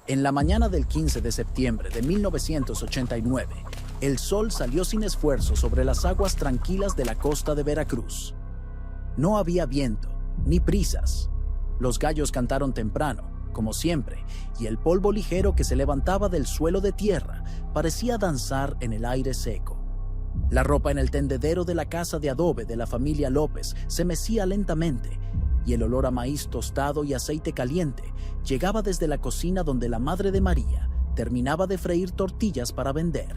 En la mañana del 15 de septiembre de 1989, el sol salió sin esfuerzo sobre las aguas tranquilas de la costa de Veracruz. No había viento, ni prisas. Los gallos cantaron temprano, como siempre, y el polvo ligero que se levantaba del suelo de tierra parecía danzar en el aire seco. La ropa en el tendedero de la casa de adobe de la familia López se mecía lentamente, y el olor a maíz tostado y aceite caliente llegaba desde la cocina donde la madre de María terminaba de freír tortillas para vender.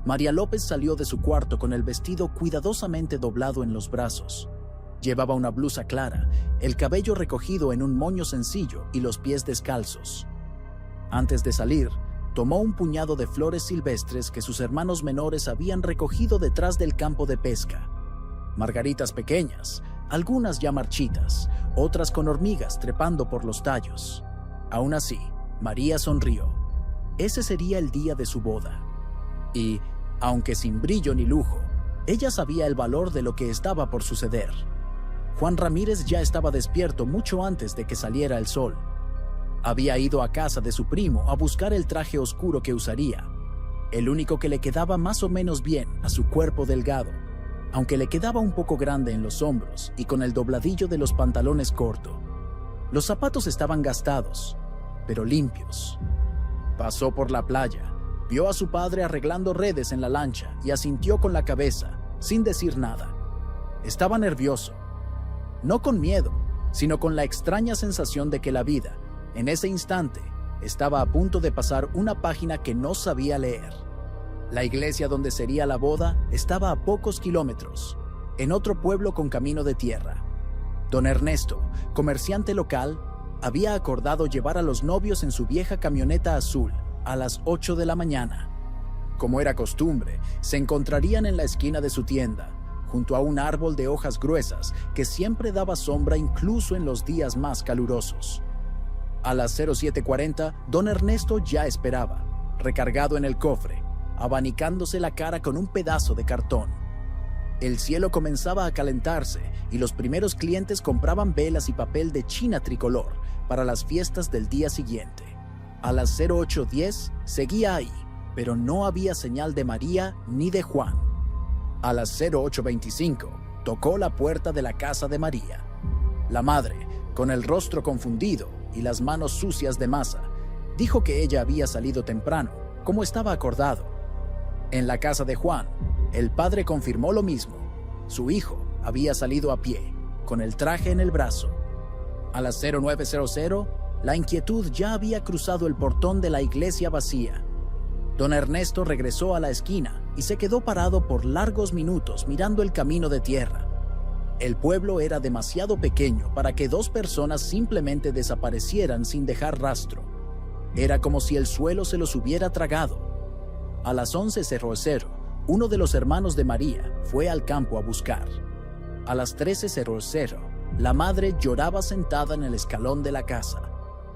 María López salió de su cuarto con el vestido cuidadosamente doblado en los brazos. Llevaba una blusa clara, el cabello recogido en un moño sencillo y los pies descalzos. Antes de salir, tomó un puñado de flores silvestres que sus hermanos menores habían recogido detrás del campo de pesca. Margaritas pequeñas, algunas ya marchitas, otras con hormigas trepando por los tallos. Aún así, María sonrió. Ese sería el día de su boda. Y, aunque sin brillo ni lujo, ella sabía el valor de lo que estaba por suceder. Juan Ramírez ya estaba despierto mucho antes de que saliera el sol. Había ido a casa de su primo a buscar el traje oscuro que usaría, el único que le quedaba más o menos bien a su cuerpo delgado, aunque le quedaba un poco grande en los hombros y con el dobladillo de los pantalones corto. Los zapatos estaban gastados, pero limpios. Pasó por la playa, vio a su padre arreglando redes en la lancha y asintió con la cabeza, sin decir nada. Estaba nervioso, no con miedo, sino con la extraña sensación de que la vida, en ese instante, estaba a punto de pasar una página que no sabía leer. La iglesia donde sería la boda estaba a pocos kilómetros, en otro pueblo con camino de tierra. Don Ernesto, comerciante local, había acordado llevar a los novios en su vieja camioneta azul a las 8 de la mañana. Como era costumbre, se encontrarían en la esquina de su tienda, junto a un árbol de hojas gruesas que siempre daba sombra incluso en los días más calurosos. A las 07:40, don Ernesto ya esperaba, recargado en el cofre, abanicándose la cara con un pedazo de cartón. El cielo comenzaba a calentarse y los primeros clientes compraban velas y papel de China tricolor para las fiestas del día siguiente. A las 08:10 seguía ahí, pero no había señal de María ni de Juan. A las 08:25 tocó la puerta de la casa de María. La madre, con el rostro confundido y las manos sucias de masa, dijo que ella había salido temprano, como estaba acordado. En la casa de Juan, el padre confirmó lo mismo. Su hijo había salido a pie, con el traje en el brazo. A las 09:00, la inquietud ya había cruzado el portón de la iglesia vacía. Don Ernesto regresó a la esquina y se quedó parado por largos minutos mirando el camino de tierra. El pueblo era demasiado pequeño para que dos personas simplemente desaparecieran sin dejar rastro. Era como si el suelo se los hubiera tragado. A las 11:00, uno de los hermanos de María fue al campo a buscar. A las 13:00, la madre lloraba sentada en el escalón de la casa.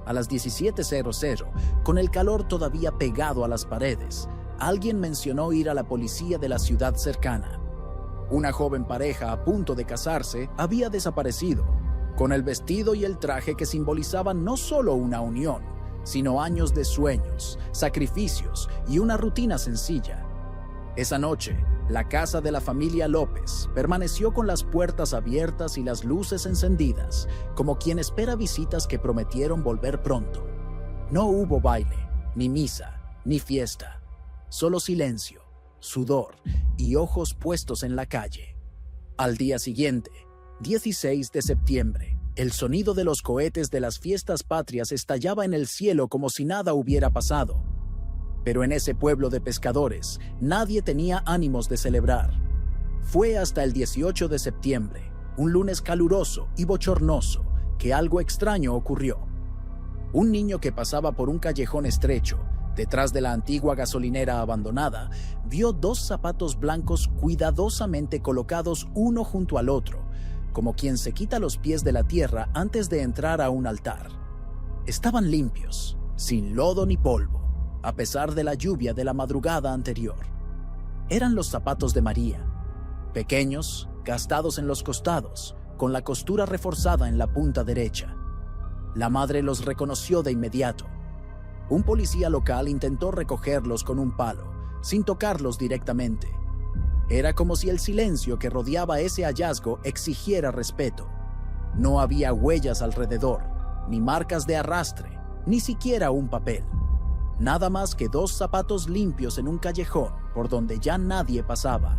A las 17:00, con el calor todavía pegado a las paredes, alguien mencionó ir a la policía de la ciudad cercana. Una joven pareja a punto de casarse había desaparecido, con el vestido y el traje que simbolizaban no solo una unión, sino años de sueños, sacrificios y una rutina sencilla. Esa noche, la casa de la familia López permaneció con las puertas abiertas y las luces encendidas, como quien espera visitas que prometieron volver pronto. No hubo baile, ni misa, ni fiesta, solo silencio, sudor y ojos puestos en la calle. Al día siguiente, 16 de septiembre, el sonido de los cohetes de las fiestas patrias estallaba en el cielo como si nada hubiera pasado. Pero en ese pueblo de pescadores, nadie tenía ánimos de celebrar. Fue hasta el 18 de septiembre, un lunes caluroso y bochornoso, que algo extraño ocurrió. Un niño que pasaba por un callejón estrecho, detrás de la antigua gasolinera abandonada, vio dos zapatos blancos cuidadosamente colocados uno junto al otro, como quien se quita los pies de la tierra antes de entrar a un altar. Estaban limpios, sin lodo ni polvo, a pesar de la lluvia de la madrugada anterior. Eran los zapatos de María, pequeños, gastados en los costados, con la costura reforzada en la punta derecha. La madre los reconoció de inmediato. Un policía local intentó recogerlos con un palo, sin tocarlos directamente. Era como si el silencio que rodeaba ese hallazgo exigiera respeto. No había huellas alrededor, ni marcas de arrastre, ni siquiera un papel. Nada más que 2 zapatos limpios en un callejón por donde ya nadie pasaba.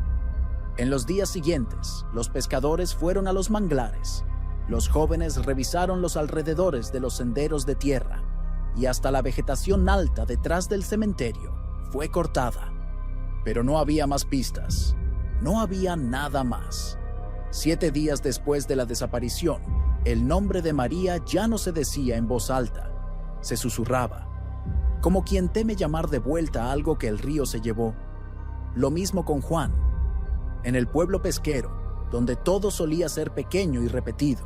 En los días siguientes, los pescadores fueron a los manglares. Los jóvenes revisaron los alrededores de los senderos de tierra y hasta la vegetación alta detrás del cementerio fue cortada. Pero no había más pistas. No había nada más. 7 días después de la desaparición, el nombre de María ya no se decía en voz alta. Se susurraba, como quien teme llamar de vuelta algo que el río se llevó. Lo mismo con Juan. En el pueblo pesquero, donde todo solía ser pequeño y repetido,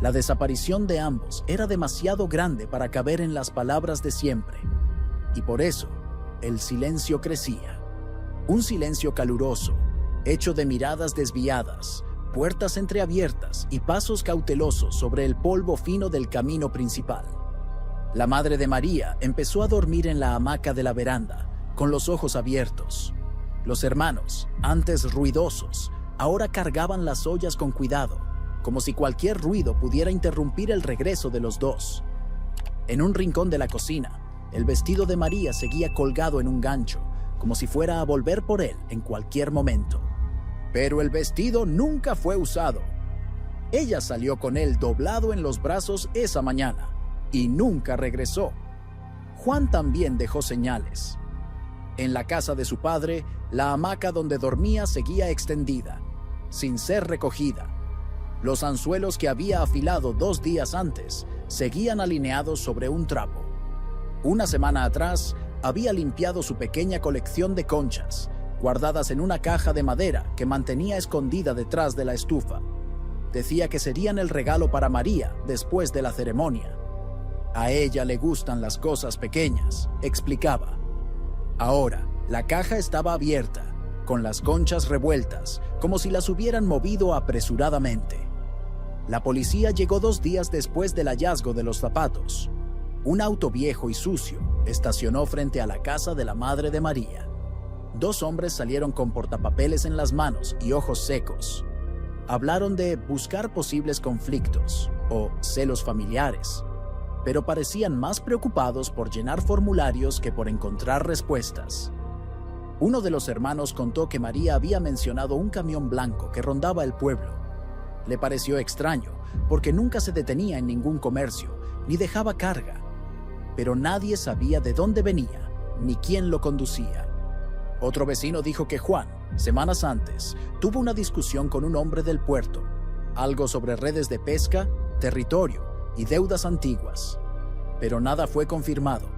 la desaparición de ambos era demasiado grande para caber en las palabras de siempre. Y por eso, el silencio crecía. Un silencio caluroso, hecho de miradas desviadas, puertas entreabiertas y pasos cautelosos sobre el polvo fino del camino principal. La madre de María empezó a dormir en la hamaca de la veranda, con los ojos abiertos. Los hermanos, antes ruidosos, ahora cargaban las ollas con cuidado, como si cualquier ruido pudiera interrumpir el regreso de los dos. En un rincón de la cocina, el vestido de María seguía colgado en un gancho, como si fuera a volver por él en cualquier momento. Pero el vestido nunca fue usado. Ella salió con él doblado en los brazos esa mañana y nunca regresó. Juan también dejó señales. En la casa de su padre, la hamaca donde dormía seguía extendida, sin ser recogida. Los anzuelos que había afilado 2 días antes seguían alineados sobre un trapo. Una semana atrás, había limpiado su pequeña colección de conchas, guardadas en una caja de madera que mantenía escondida detrás de la estufa. Decía que serían el regalo para María después de la ceremonia. A ella le gustan las cosas pequeñas, explicaba. Ahora, la caja estaba abierta, con las conchas revueltas, como si las hubieran movido apresuradamente. La policía llegó 2 días después del hallazgo de los zapatos. Un auto viejo y sucio estacionó frente a la casa de la madre de María. 2 hombres salieron con portapapeles en las manos y ojos secos. Hablaron de buscar posibles conflictos o celos familiares, pero parecían más preocupados por llenar formularios que por encontrar respuestas. Uno de los hermanos contó que María había mencionado un camión blanco que rondaba el pueblo. Le pareció extraño, porque nunca se detenía en ningún comercio, ni dejaba carga. Pero nadie sabía de dónde venía, ni quién lo conducía. Otro vecino dijo que Juan, semanas antes, tuvo una discusión con un hombre del puerto, algo sobre redes de pesca, territorio y deudas antiguas. Pero nada fue confirmado,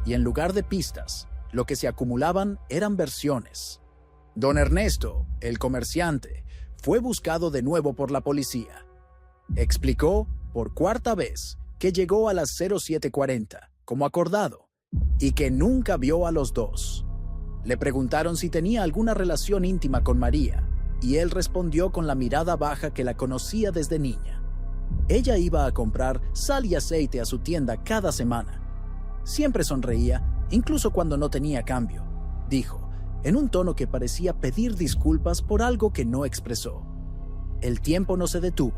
y en lugar de pistas, lo que se acumulaban eran versiones. Don Ernesto, el comerciante, fue buscado de nuevo por la policía. Explicó, por 4ª vez, que llegó a las 07:40, como acordado, y que nunca vio a los dos. Le preguntaron si tenía alguna relación íntima con María, y él respondió con la mirada baja que la conocía desde niña. Ella iba a comprar sal y aceite a su tienda cada semana. Siempre sonreía, incluso cuando no tenía cambio, dijo, en un tono que parecía pedir disculpas por algo que no expresó. El tiempo no se detuvo.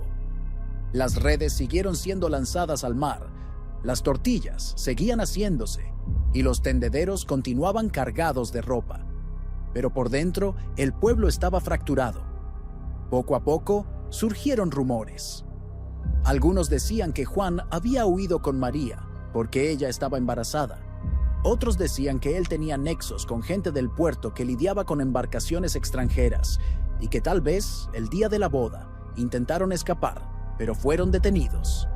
Las redes siguieron siendo lanzadas al mar, las tortillas seguían haciéndose y los tendederos continuaban cargados de ropa. Pero por dentro, el pueblo estaba fracturado. Poco a poco, surgieron rumores. Algunos decían que Juan había huido con María porque ella estaba embarazada. Otros decían que él tenía nexos con gente del puerto que lidiaba con embarcaciones extranjeras y que tal vez, el día de la boda, intentaron escapar, pero fueron detenidos.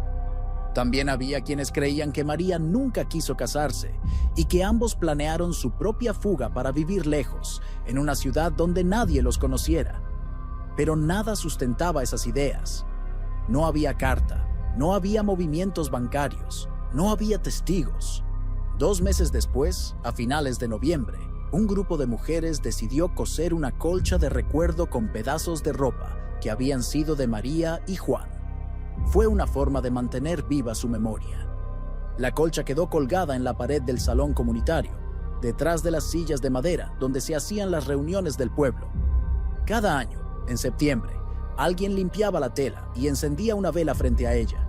También había quienes creían que María nunca quiso casarse y que ambos planearon su propia fuga para vivir lejos, en una ciudad donde nadie los conociera. Pero nada sustentaba esas ideas. No había carta, no había movimientos bancarios, no había testigos. 2 meses después, a finales de noviembre, un grupo de mujeres decidió coser una colcha de recuerdo con pedazos de ropa que habían sido de María y Juan. Fue una forma de mantener viva su memoria. La colcha quedó colgada en la pared del salón comunitario, detrás de las sillas de madera donde se hacían las reuniones del pueblo. Cada año, en septiembre, alguien limpiaba la tela y encendía una vela frente a ella.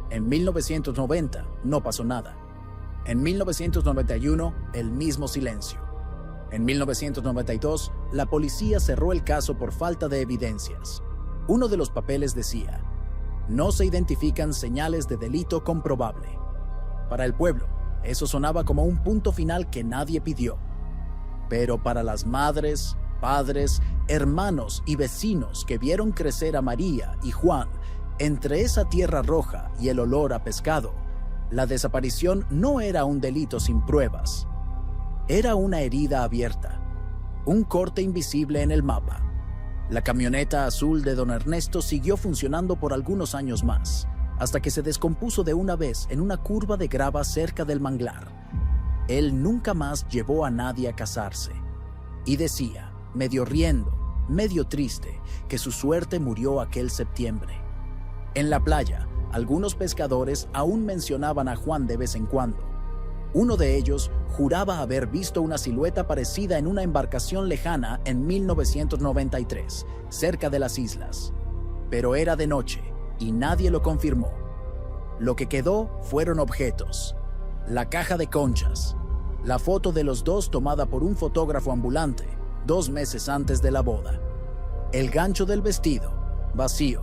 En 1990 no pasó nada. En 1991, el mismo silencio. En 1992, la policía cerró el caso por falta de evidencias. Uno de los papeles decía: no se identifican señales de delito comprobable. Para el pueblo, eso sonaba como un punto final que nadie pidió. Pero para las madres, padres, hermanos y vecinos que vieron crecer a María y Juan entre esa tierra roja y el olor a pescado, la desaparición no era un delito sin pruebas. Era una herida abierta, un corte invisible en el mapa. La camioneta azul de don Ernesto siguió funcionando por algunos años más, hasta que se descompuso de una vez en una curva de grava cerca del manglar. Él nunca más llevó a nadie a casarse. Y decía, medio riendo, medio triste, que su suerte murió aquel septiembre. En la playa, algunos pescadores aún mencionaban a Juan de vez en cuando. Uno de ellos juraba haber visto una silueta parecida en una embarcación lejana en 1993, cerca de las islas. Pero era de noche y nadie lo confirmó. Lo que quedó fueron objetos: la caja de conchas, la foto de los dos tomada por un fotógrafo ambulante 2 meses antes de la boda, el gancho del vestido, vacío,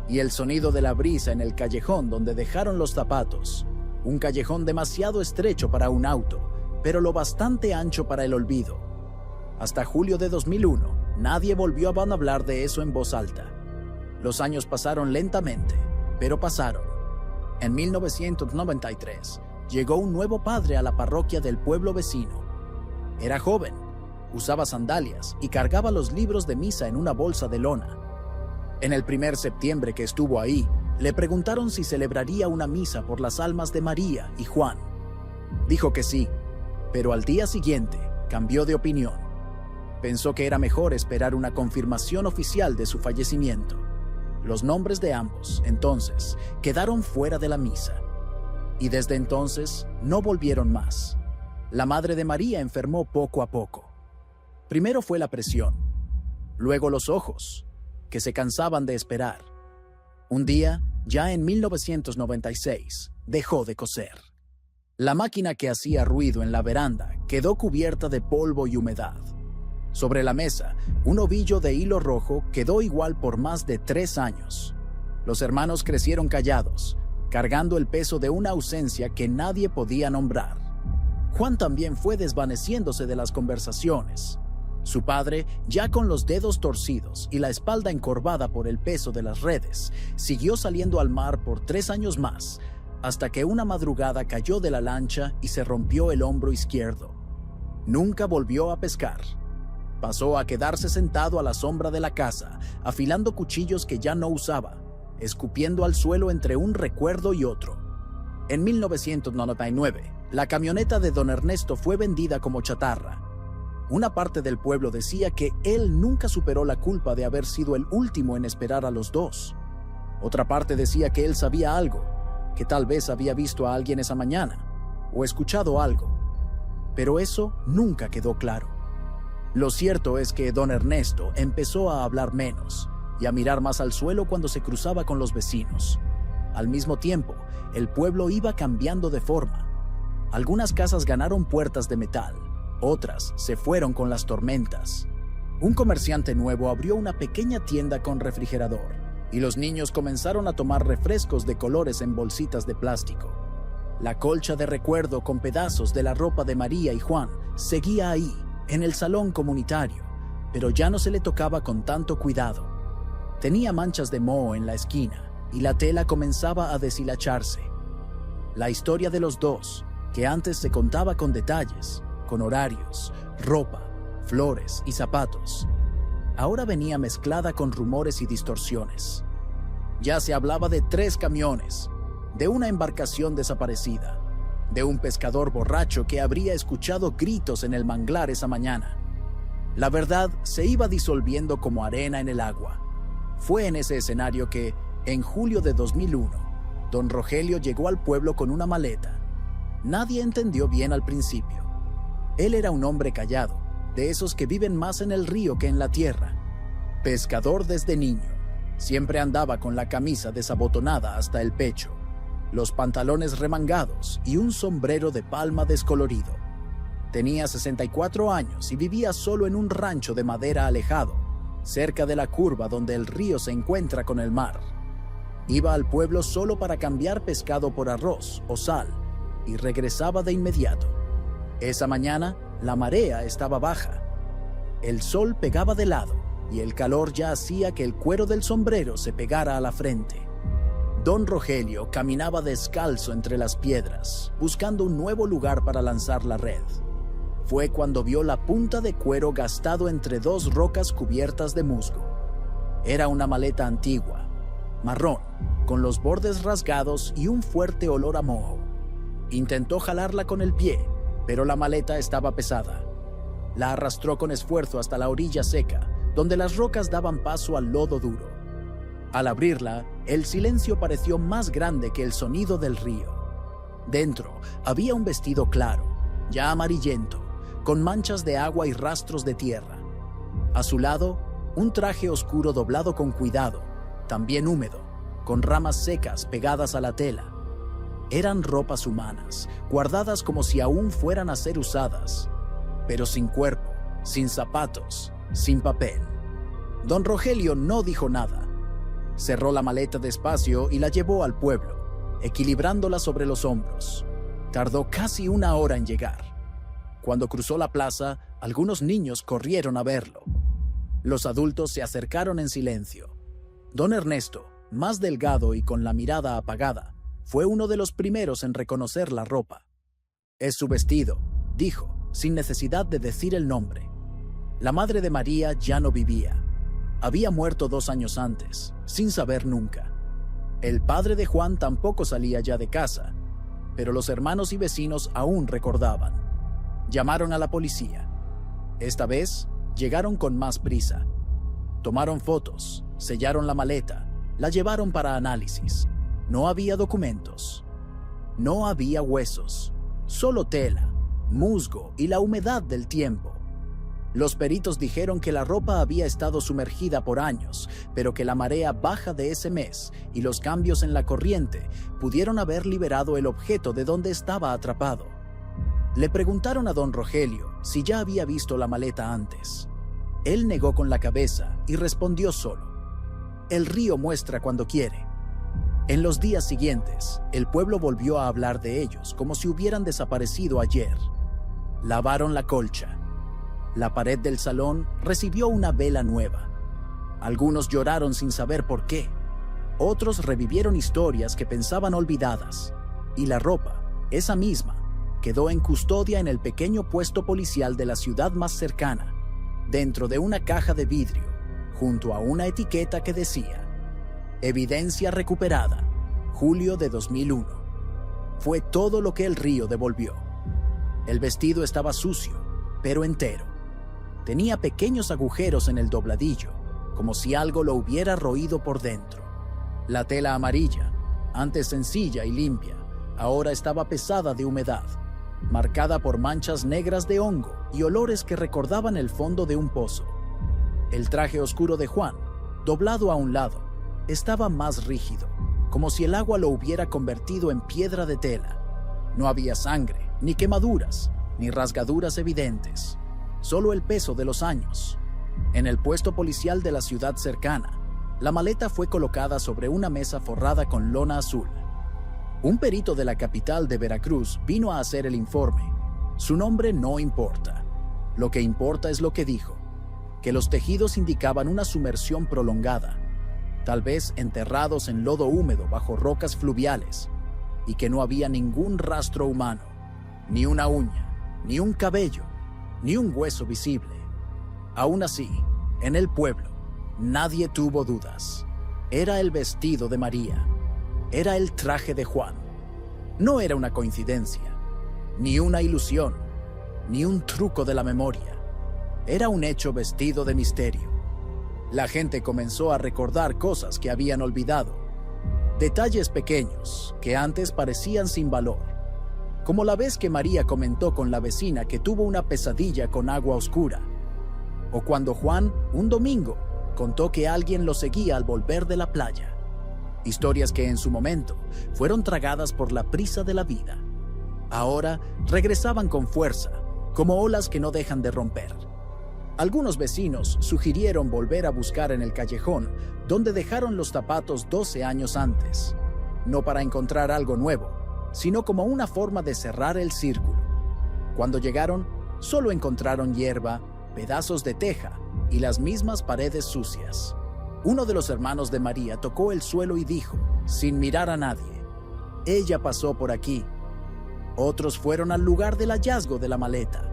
y el sonido de la brisa en el callejón donde dejaron los zapatos, un callejón demasiado estrecho para un auto, pero lo bastante ancho para el olvido. Hasta julio de 2001, nadie volvió a hablar de eso en voz alta. Los años pasaron lentamente, pero pasaron. En 1993, llegó un nuevo padre a la parroquia del pueblo vecino. Era joven, usaba sandalias y cargaba los libros de misa en una bolsa de lona. En el primer septiembre que estuvo ahí, le preguntaron si celebraría una misa por las almas de María y Juan. Dijo que sí, pero al día siguiente cambió de opinión. Pensó que era mejor esperar una confirmación oficial de su fallecimiento. Los nombres de ambos, entonces, quedaron fuera de la misa. Y desde entonces no volvieron más. La madre de María enfermó poco a poco. Primero fue la presión, luego los ojos, que se cansaban de esperar. Un día, ya en 1996, dejó de coser. La máquina que hacía ruido en la veranda quedó cubierta de polvo y humedad. Sobre la mesa, un ovillo de hilo rojo quedó igual por más de 3 años. Los hermanos crecieron callados, cargando el peso de una ausencia que nadie podía nombrar. Juan también fue desvaneciéndose de las conversaciones. Su padre, ya con los dedos torcidos y la espalda encorvada por el peso de las redes, siguió saliendo al mar por 3 años más, hasta que una madrugada cayó de la lancha y se rompió el hombro izquierdo. Nunca volvió a pescar. Pasó a quedarse sentado a la sombra de la casa, afilando cuchillos que ya no usaba, escupiendo al suelo entre un recuerdo y otro. En 1999, la camioneta de don Ernesto fue vendida como chatarra. Una parte del pueblo decía que él nunca superó la culpa de haber sido el último en esperar a los dos. Otra parte decía que él sabía algo, que tal vez había visto a alguien esa mañana, o escuchado algo. Pero eso nunca quedó claro. Lo cierto es que don Ernesto empezó a hablar menos y a mirar más al suelo cuando se cruzaba con los vecinos. Al mismo tiempo, el pueblo iba cambiando de forma. Algunas casas ganaron puertas de metal, otras se fueron con las tormentas. Un comerciante nuevo abrió una pequeña tienda con refrigerador y los niños comenzaron a tomar refrescos de colores en bolsitas de plástico. La colcha de recuerdo con pedazos de la ropa de María y Juan seguía ahí, en el salón comunitario, pero ya no se le tocaba con tanto cuidado. Tenía manchas de moho en la esquina y la tela comenzaba a deshilacharse. La historia de los dos, que antes se contaba con detalles, con horarios, ropa, flores y zapatos, ahora venía mezclada con rumores y distorsiones. Ya se hablaba de 3 camiones, de una embarcación desaparecida, de un pescador borracho que habría escuchado gritos en el manglar esa mañana. La verdad se iba disolviendo como arena en el agua. Fue en ese escenario que, en julio de 2001, Don Rogelio llegó al pueblo con una maleta. Nadie entendió bien al principio. Él era un hombre callado, de esos que viven más en el río que en la tierra. Pescador desde niño, siempre andaba con la camisa desabotonada hasta el pecho, los pantalones remangados y un sombrero de palma descolorido. Tenía 64 años y vivía solo en un rancho de madera alejado, cerca de la curva donde el río se encuentra con el mar. Iba al pueblo solo para cambiar pescado por arroz o sal y regresaba de inmediato. Esa mañana, la marea estaba baja. El sol pegaba de lado y el calor ya hacía que el cuero del sombrero se pegara a la frente. Don Rogelio caminaba descalzo entre las piedras, buscando un nuevo lugar para lanzar la red. Fue cuando vio la punta de cuero gastado entre dos rocas cubiertas de musgo. Era una maleta antigua, marrón, con los bordes rasgados y un fuerte olor a moho. Intentó jalarla con el pie, pero la maleta estaba pesada. La arrastró con esfuerzo hasta la orilla seca, donde las rocas daban paso al lodo duro. Al abrirla, el silencio pareció más grande que el sonido del río. Dentro había un vestido claro, ya amarillento, con manchas de agua y rastros de tierra. A su lado, un traje oscuro doblado con cuidado, también húmedo, con ramas secas pegadas a la tela. Eran ropas humanas, guardadas como si aún fueran a ser usadas, pero sin cuerpo, sin zapatos, sin papel. Don Rogelio no dijo nada. Cerró la maleta despacio y la llevó al pueblo, equilibrándola sobre los hombros. Tardó casi 1 hora en llegar. Cuando cruzó la plaza, algunos niños corrieron a verlo. Los adultos se acercaron en silencio. Don Ernesto, más delgado y con la mirada apagada, fue uno de los primeros en reconocer la ropa. «Es su vestido», dijo, sin necesidad de decir el nombre. La madre de María ya no vivía. Había muerto 2 años antes, sin saber nunca. El padre de Juan tampoco salía ya de casa, pero los hermanos y vecinos aún recordaban. Llamaron a la policía. Esta vez llegaron con más prisa. Tomaron fotos, sellaron la maleta, la llevaron para análisis. No había documentos. No había huesos, solo tela, musgo y la humedad del tiempo. Los peritos dijeron que la ropa había estado sumergida por años, pero que la marea baja de ese mes y los cambios en la corriente pudieron haber liberado el objeto de donde estaba atrapado. Le preguntaron a don Rogelio si ya había visto la maleta antes. Él negó con la cabeza y respondió solo: «El río muestra cuando quiere». En los días siguientes, el pueblo volvió a hablar de ellos como si hubieran desaparecido ayer. Lavaron la colcha. La pared del salón recibió una vela nueva. Algunos lloraron sin saber por qué. Otros revivieron historias que pensaban olvidadas. Y la ropa, esa misma, quedó en custodia en el pequeño puesto policial de la ciudad más cercana, dentro de una caja de vidrio, junto a una etiqueta que decía: «Evidencia recuperada, julio de 2001». Fue todo lo que el río devolvió. El vestido estaba sucio, pero entero. Tenía pequeños agujeros en el dobladillo, como si algo lo hubiera roído por dentro. La tela amarilla, antes sencilla y limpia, ahora estaba pesada de humedad, marcada por manchas negras de hongo y olores que recordaban el fondo de un pozo. El traje oscuro de Juan, doblado a un lado, estaba más rígido, como si el agua lo hubiera convertido en piedra de tela. No había sangre, ni quemaduras, ni rasgaduras evidentes, solo el peso de los años. En el puesto policial de la ciudad cercana, la maleta fue colocada sobre una mesa forrada con lona azul. Un perito de la capital de Veracruz vino a hacer el informe. Su nombre no importa. Lo que importa es lo que dijo: que los tejidos indicaban una sumersión prolongada, tal vez enterrados en lodo húmedo bajo rocas fluviales, y que no había ningún rastro humano, ni una uña, ni un cabello, ni un hueso visible. Aún así, en el pueblo, nadie tuvo dudas. Era el vestido de María. Era el traje de Juan. No era una coincidencia, ni una ilusión, ni un truco de la memoria. Era un hecho vestido de misterio. La gente comenzó a recordar cosas que habían olvidado. Detalles pequeños que antes parecían sin valor, como la vez que María comentó con la vecina que tuvo una pesadilla con agua oscura, o cuando Juan, un domingo, contó que alguien lo seguía al volver de la playa. Historias que en su momento fueron tragadas por la prisa de la vida. Ahora regresaban con fuerza, como olas que no dejan de romper. Algunos vecinos sugirieron volver a buscar en el callejón donde dejaron los zapatos 12 años antes, no para encontrar algo nuevo, sino como una forma de cerrar el círculo. Cuando llegaron, solo encontraron hierba, pedazos de teja y las mismas paredes sucias. Uno de los hermanos de María tocó el suelo y dijo, sin mirar a nadie, «Ella pasó por aquí». Otros fueron al lugar del hallazgo de la maleta.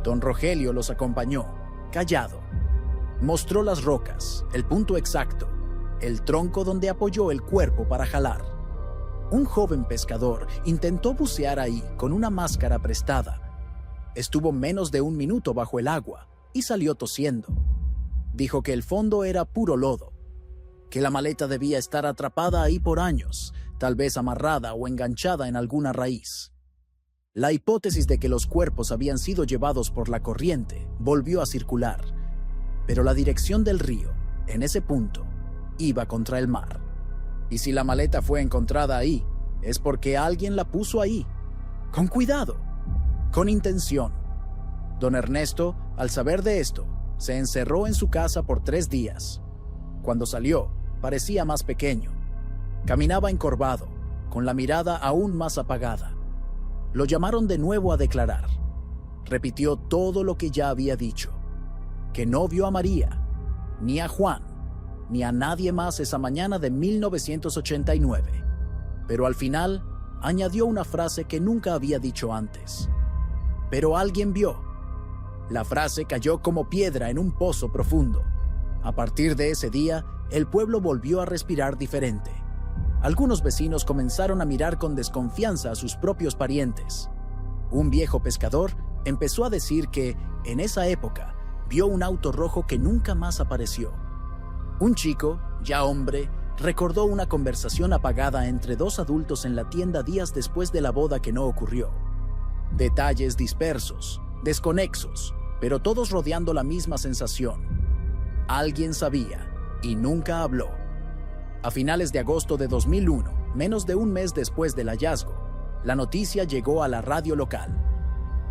Don Rogelio los acompañó, callado. Mostró las rocas, el punto exacto, el tronco donde apoyó el cuerpo para jalar. Un joven pescador intentó bucear ahí con una máscara prestada. Estuvo menos de 1 minuto bajo el agua y salió tosiendo. Dijo que el fondo era puro lodo, que la maleta debía estar atrapada ahí por años, tal vez amarrada o enganchada en alguna raíz. La hipótesis de que los cuerpos habían sido llevados por la corriente volvió a circular, pero la dirección del río, en ese punto, iba contra el mar. Y si la maleta fue encontrada ahí, es porque alguien la puso ahí, con cuidado, con intención. Don Ernesto, al saber de esto, se encerró en su casa por 3 días. Cuando salió, parecía más pequeño. Caminaba encorvado, con la mirada aún más apagada. Lo llamaron de nuevo a declarar. Repitió todo lo que ya había dicho, que no vio a María, ni a Juan, ni a nadie más esa mañana de 1989. Pero al final, añadió una frase que nunca había dicho antes. Pero alguien vio. La frase cayó como piedra en un pozo profundo. A partir de ese día, el pueblo volvió a respirar diferente. Algunos vecinos comenzaron a mirar con desconfianza a sus propios parientes. Un viejo pescador empezó a decir que, en esa época, vio un auto rojo que nunca más apareció. Un chico, ya hombre, recordó una conversación apagada entre 2 adultos en la tienda días después de la boda que no ocurrió. Detalles dispersos, desconexos, pero todos rodeando la misma sensación. Alguien sabía y nunca habló. A finales de agosto de 2001, menos de un mes después del hallazgo, la noticia llegó a la radio local.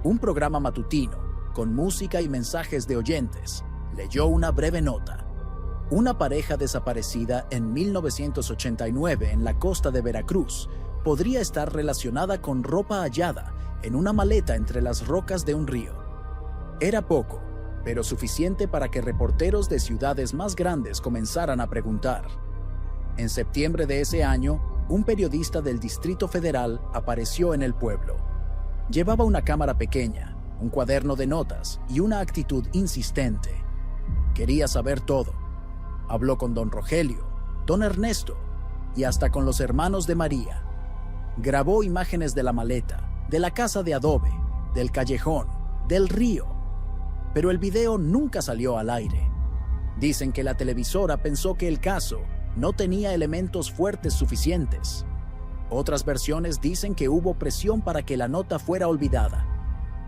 Un programa matutino, con música y mensajes de oyentes, leyó una breve nota. Una pareja desaparecida en 1989 en la costa de Veracruz podría estar relacionada con ropa hallada en una maleta entre las rocas de un río. Era poco, pero suficiente para que reporteros de ciudades más grandes comenzaran a preguntar. En septiembre de ese año, un periodista del Distrito Federal apareció en el pueblo. Llevaba una cámara pequeña, un cuaderno de notas y una actitud insistente. Quería saber todo. Habló con don Rogelio, don Ernesto y hasta con los hermanos de María. Grabó imágenes de la maleta, de la casa de adobe, del callejón, del río. Pero el video nunca salió al aire. Dicen que la televisora pensó que el caso no tenía elementos fuertes suficientes. Otras versiones dicen que hubo presión para que la nota fuera olvidada.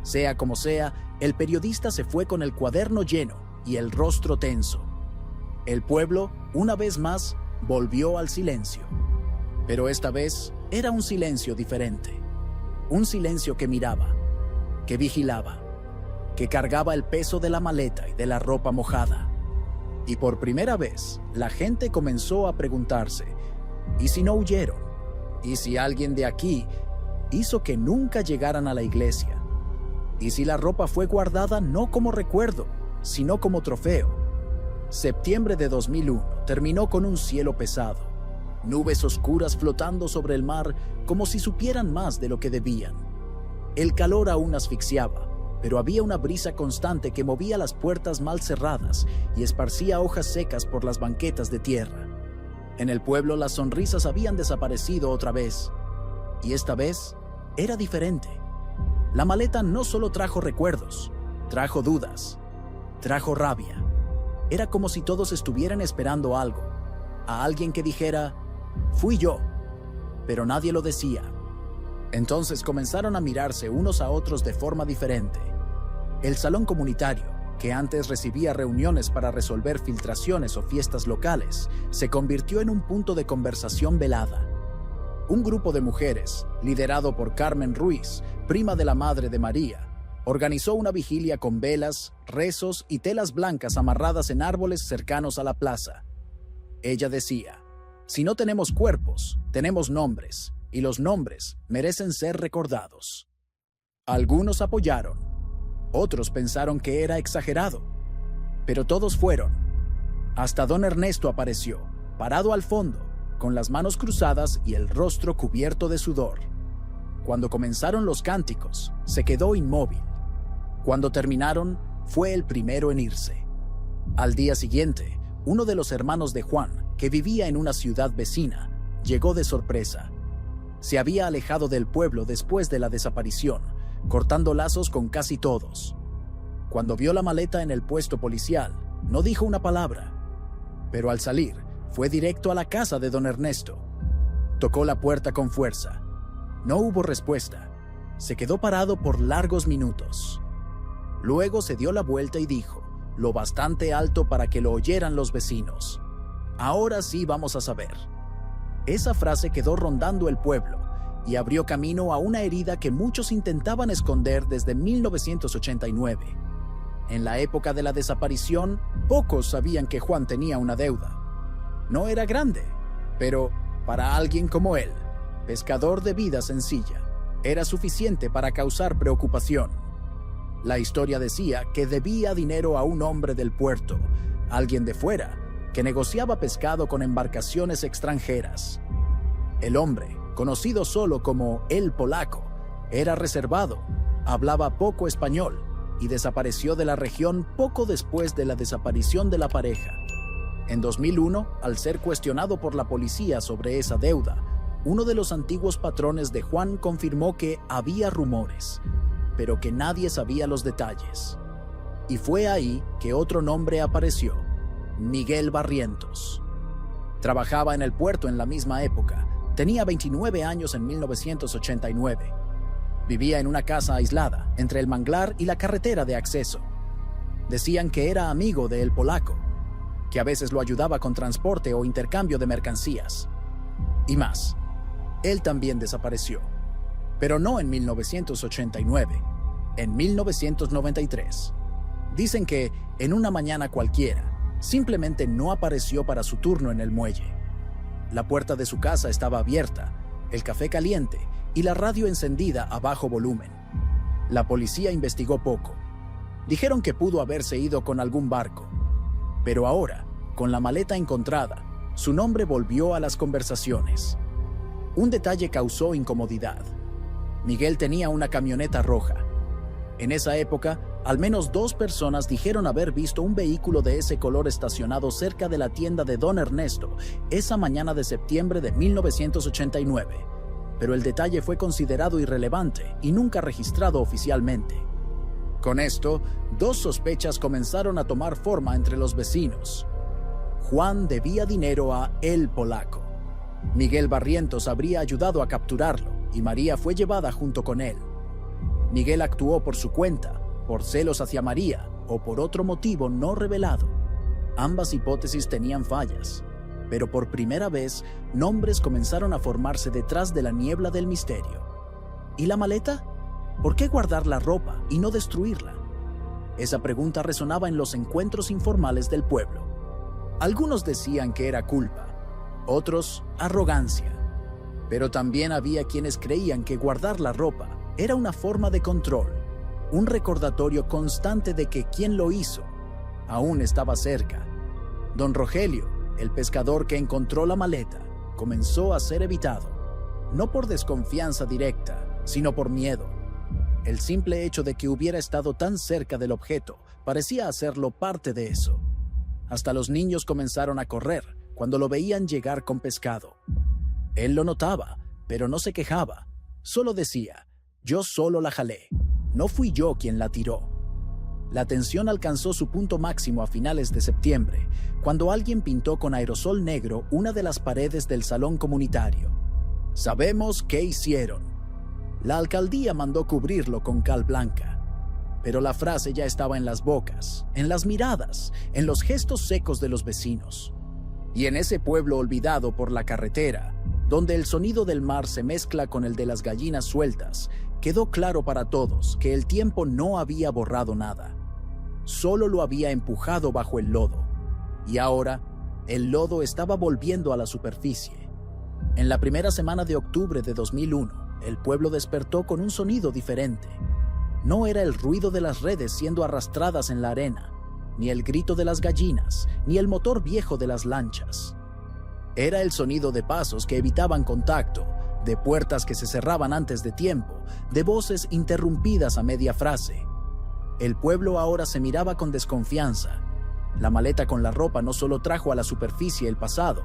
Sea como sea, el periodista se fue con el cuaderno lleno y el rostro tenso. El pueblo, una vez más, volvió al silencio. Pero esta vez era un silencio diferente. Un silencio que miraba, que vigilaba, que cargaba el peso de la maleta y de la ropa mojada. Y por primera vez, la gente comenzó a preguntarse, ¿y si no huyeron? ¿Y si alguien de aquí hizo que nunca llegaran a la iglesia? ¿Y si la ropa fue guardada no como recuerdo, sino como trofeo? Septiembre de 2001 terminó con un cielo pesado, nubes oscuras flotando sobre el mar como si supieran más de lo que debían. El calor aún asfixiaba, pero había una brisa constante que movía las puertas mal cerradas y esparcía hojas secas por las banquetas de tierra. En el pueblo las sonrisas habían desaparecido otra vez, y esta vez era diferente. La maleta no solo trajo recuerdos, trajo dudas, trajo rabia. Era como si todos estuvieran esperando algo, a alguien que dijera, fui yo, pero nadie lo decía. Entonces comenzaron a mirarse unos a otros de forma diferente. El salón comunitario, que antes recibía reuniones para resolver filtraciones o fiestas locales, se convirtió en un punto de conversación velada. Un grupo de mujeres, liderado por Carmen Ruiz, prima de la madre de María, organizó una vigilia con velas, rezos y telas blancas amarradas en árboles cercanos a la plaza. Ella decía: si no tenemos cuerpos, tenemos nombres, y los nombres merecen ser recordados. Algunos apoyaron, otros pensaron que era exagerado, pero todos fueron. Hasta don Ernesto apareció, parado al fondo, con las manos cruzadas y el rostro cubierto de sudor. Cuando comenzaron los cánticos, se quedó inmóvil. Cuando terminaron, fue el primero en irse. Al día siguiente, uno de los hermanos de Juan, que vivía en una ciudad vecina, llegó de sorpresa. Se había alejado del pueblo después de la desaparición, cortando lazos con casi todos. Cuando vio la maleta en el puesto policial, no dijo una palabra, pero al salir, fue directo a la casa de don Ernesto. Tocó la puerta con fuerza. No hubo respuesta. Se quedó parado por largos minutos. Luego se dio la vuelta y dijo, lo bastante alto para que lo oyeran los vecinos: ahora sí vamos a saber. Esa frase quedó rondando el pueblo y abrió camino a una herida que muchos intentaban esconder desde 1989. En la época de la desaparición, pocos sabían que Juan tenía una deuda. No era grande, pero para alguien como él, pescador de vida sencilla, era suficiente para causar preocupación. La historia decía que debía dinero a un hombre del puerto, alguien de fuera, que negociaba pescado con embarcaciones extranjeras. El hombre, conocido solo como el Polaco, era reservado, hablaba poco español y desapareció de la región poco después de la desaparición de la pareja. En 2001, al ser cuestionado por la policía sobre esa deuda, uno de los antiguos patrones de Juan confirmó que había rumores, pero que nadie sabía los detalles. Y fue ahí que otro nombre apareció: Miguel Barrientos. Trabajaba en el puerto en la misma época. Tenía 29 años en 1989. Vivía en una casa aislada, entre el manglar y la carretera de acceso. Decían que era amigo de El Polaco, que a veces lo ayudaba con transporte o intercambio de mercancías. Y más, él también desapareció. Pero no en 1989, en 1993. Dicen que, en una mañana cualquiera, simplemente no apareció para su turno en el muelle. La puerta de su casa estaba abierta, el café caliente y la radio encendida a bajo volumen. La policía investigó poco. Dijeron que pudo haberse ido con algún barco. Pero ahora, con la maleta encontrada, su nombre volvió a las conversaciones. Un detalle causó incomodidad. Miguel tenía una camioneta roja. En esa época, al menos 2 personas dijeron haber visto un vehículo de ese color estacionado cerca de la tienda de don Ernesto esa mañana de septiembre de 1989. Pero el detalle fue considerado irrelevante y nunca registrado oficialmente. Con esto, 2 sospechas comenzaron a tomar forma entre los vecinos. Juan debía dinero a El Polaco. Miguel Barrientos habría ayudado a capturarlo y María fue llevada junto con él. Miguel actuó por su cuenta, por celos hacia María o por otro motivo no revelado. Ambas hipótesis tenían fallas, pero por primera vez nombres comenzaron a formarse detrás de la niebla del misterio. ¿Y la maleta? ¿Por qué guardar la ropa y no destruirla? Esa pregunta resonaba en los encuentros informales del pueblo. Algunos decían que era culpa, otros arrogancia, pero también había quienes creían que guardar la ropa era una forma de control, un recordatorio constante de que quien lo hizo aún estaba cerca. Don Rogelio, el pescador que encontró la maleta, comenzó a ser evitado, no por desconfianza directa, sino por miedo. El simple hecho de que hubiera estado tan cerca del objeto parecía hacerlo parte de eso. Hasta los niños comenzaron a correr cuando lo veían llegar con pescado. Él lo notaba, pero no se quejaba. Solo decía: yo solo la jalé. No fui yo quien la tiró. La tensión alcanzó su punto máximo a finales de septiembre, cuando alguien pintó con aerosol negro una de las paredes del salón comunitario. Sabemos qué hicieron. La alcaldía mandó cubrirlo con cal blanca, pero la frase ya estaba en las bocas, en las miradas, en los gestos secos de los vecinos. Y en ese pueblo olvidado por la carretera, donde el sonido del mar se mezcla con el de las gallinas sueltas, quedó claro para todos que el tiempo no había borrado nada. Solo lo había empujado bajo el lodo. Y ahora, el lodo estaba volviendo a la superficie. En la primera semana de octubre de 2001, el pueblo despertó con un sonido diferente. No era el ruido de las redes siendo arrastradas en la arena, ni el grito de las gallinas, ni el motor viejo de las lanchas. Era el sonido de pasos que evitaban contacto, de puertas que se cerraban antes de tiempo, de voces interrumpidas a media frase. El pueblo ahora se miraba con desconfianza. La maleta con la ropa no solo trajo a la superficie el pasado,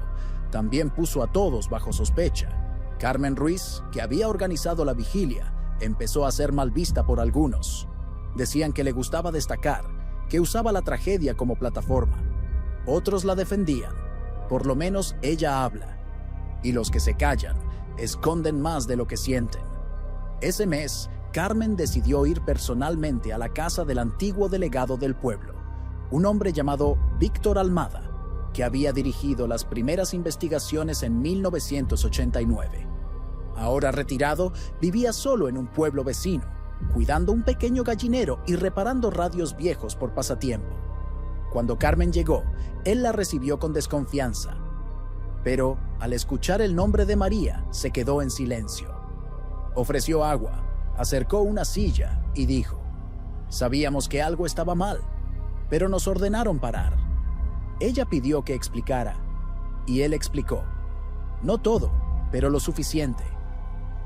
también puso a todos bajo sospecha. Carmen Ruiz, que había organizado la vigilia, empezó a ser mal vista por algunos. Decían que le gustaba destacar, que usaba la tragedia como plataforma. Otros la defendían. Por lo menos ella habla. Y los que se callan, esconden más de lo que sienten. Ese mes, Carmen decidió ir personalmente a la casa del antiguo delegado del pueblo, un hombre llamado Víctor Almada, que había dirigido las primeras investigaciones en 1989. Ahora retirado, vivía solo en un pueblo vecino, cuidando un pequeño gallinero y reparando radios viejos por pasatiempo. Cuando Carmen llegó, él la recibió con desconfianza, pero al escuchar el nombre de María, se quedó en silencio. Ofreció agua, acercó una silla y dijo: «Sabíamos que algo estaba mal, pero nos ordenaron parar». Ella pidió que explicara, y él explicó. No todo, pero lo suficiente.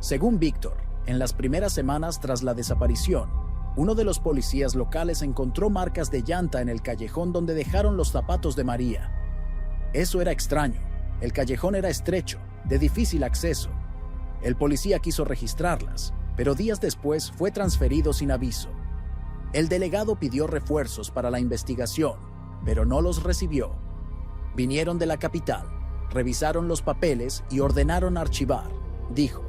Según Víctor, en las primeras semanas tras la desaparición, uno de los policías locales encontró marcas de llanta en el callejón donde dejaron los zapatos de María. Eso era extraño. El callejón era estrecho, de difícil acceso. El policía quiso registrarlas, pero días después fue transferido sin aviso. El delegado pidió refuerzos para la investigación, pero no los recibió. Vinieron de la capital, revisaron los papeles y ordenaron archivar, dijo.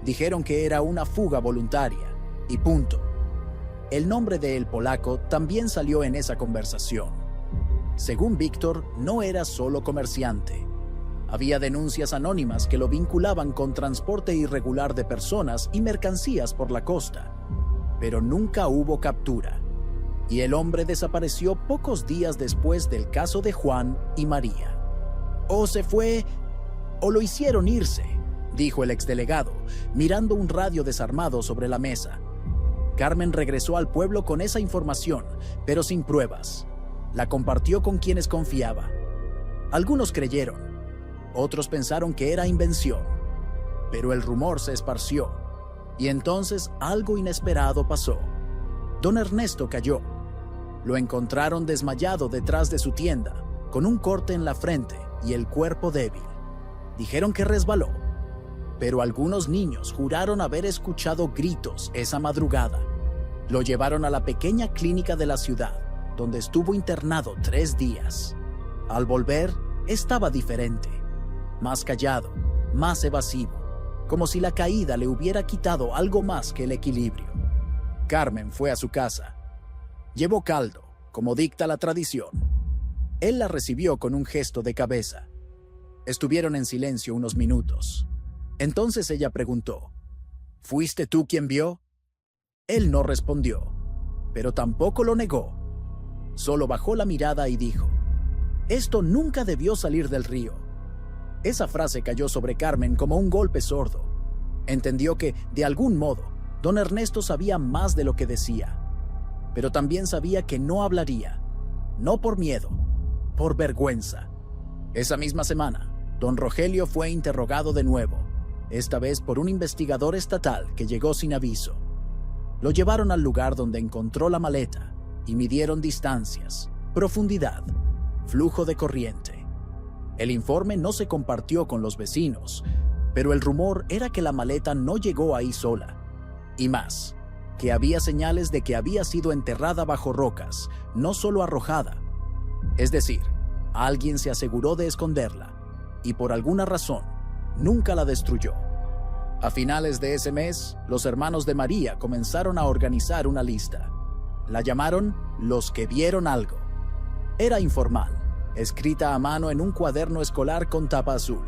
Dijeron que era una fuga voluntaria, y punto. El nombre de El Polaco también salió en esa conversación. Según Víctor, no era solo comerciante. Había denuncias anónimas que lo vinculaban con transporte irregular de personas y mercancías por la costa. Pero nunca hubo captura. Y el hombre desapareció pocos días después del caso de Juan y María. O se fue, o lo hicieron irse, dijo el exdelegado, mirando un radio desarmado sobre la mesa. Carmen regresó al pueblo con esa información, pero sin pruebas. La compartió con quienes confiaba. Algunos creyeron. Otros pensaron que era invención, pero el rumor se esparció, y entonces algo inesperado pasó. Don Ernesto cayó. Lo encontraron desmayado detrás de su tienda, con un corte en la frente y el cuerpo débil. Dijeron que resbaló, pero algunos niños juraron haber escuchado gritos esa madrugada. Lo llevaron a la pequeña clínica de la ciudad, donde estuvo internado 3 días. Al volver, estaba diferente. Más callado, más evasivo, como si la caída le hubiera quitado algo más que el equilibrio. Carmen fue a su casa. Llevó caldo, como dicta la tradición. Él la recibió con un gesto de cabeza. Estuvieron en silencio unos minutos. Entonces ella preguntó: ¿Fuiste tú quien vio? Él no respondió, pero tampoco lo negó. Solo bajó la mirada y dijo: «Esto nunca debió salir del río». Esa frase cayó sobre Carmen como un golpe sordo. Entendió que, de algún modo, don Ernesto sabía más de lo que decía. Pero también sabía que no hablaría. No por miedo, por vergüenza. Esa misma semana, don Rogelio fue interrogado de nuevo, esta vez por un investigador estatal que llegó sin aviso. Lo llevaron al lugar donde encontró la maleta y midieron distancias, profundidad, flujo de corriente. El informe no se compartió con los vecinos, pero el rumor era que la maleta no llegó ahí sola. Y más, que había señales de que había sido enterrada bajo rocas, no solo arrojada. Es decir, alguien se aseguró de esconderla y por alguna razón nunca la destruyó. A finales de ese mes, los hermanos de María comenzaron a organizar una lista. La llamaron Los que vieron algo. Era informal, escrita a mano en un cuaderno escolar con tapa azul.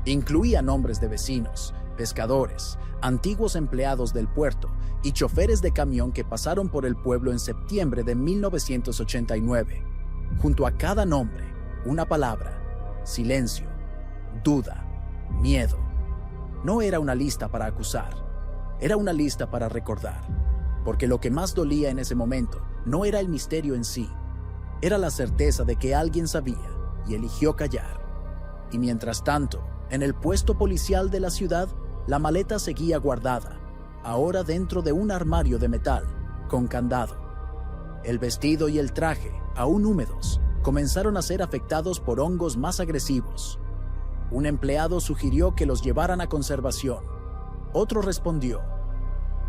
Incluía nombres de vecinos, pescadores, antiguos empleados del puerto y choferes de camión que pasaron por el pueblo en septiembre de 1989. Junto a cada nombre, una palabra: silencio, duda, miedo. No era una lista para acusar, era una lista para recordar, porque lo que más dolía en ese momento no era el misterio en sí, era la certeza de que alguien sabía y eligió callar. Y mientras tanto, en el puesto policial de la ciudad, la maleta seguía guardada, ahora dentro de un armario de metal, con candado. El vestido y el traje, aún húmedos, comenzaron a ser afectados por hongos más agresivos. Un empleado sugirió que los llevaran a conservación. Otro respondió: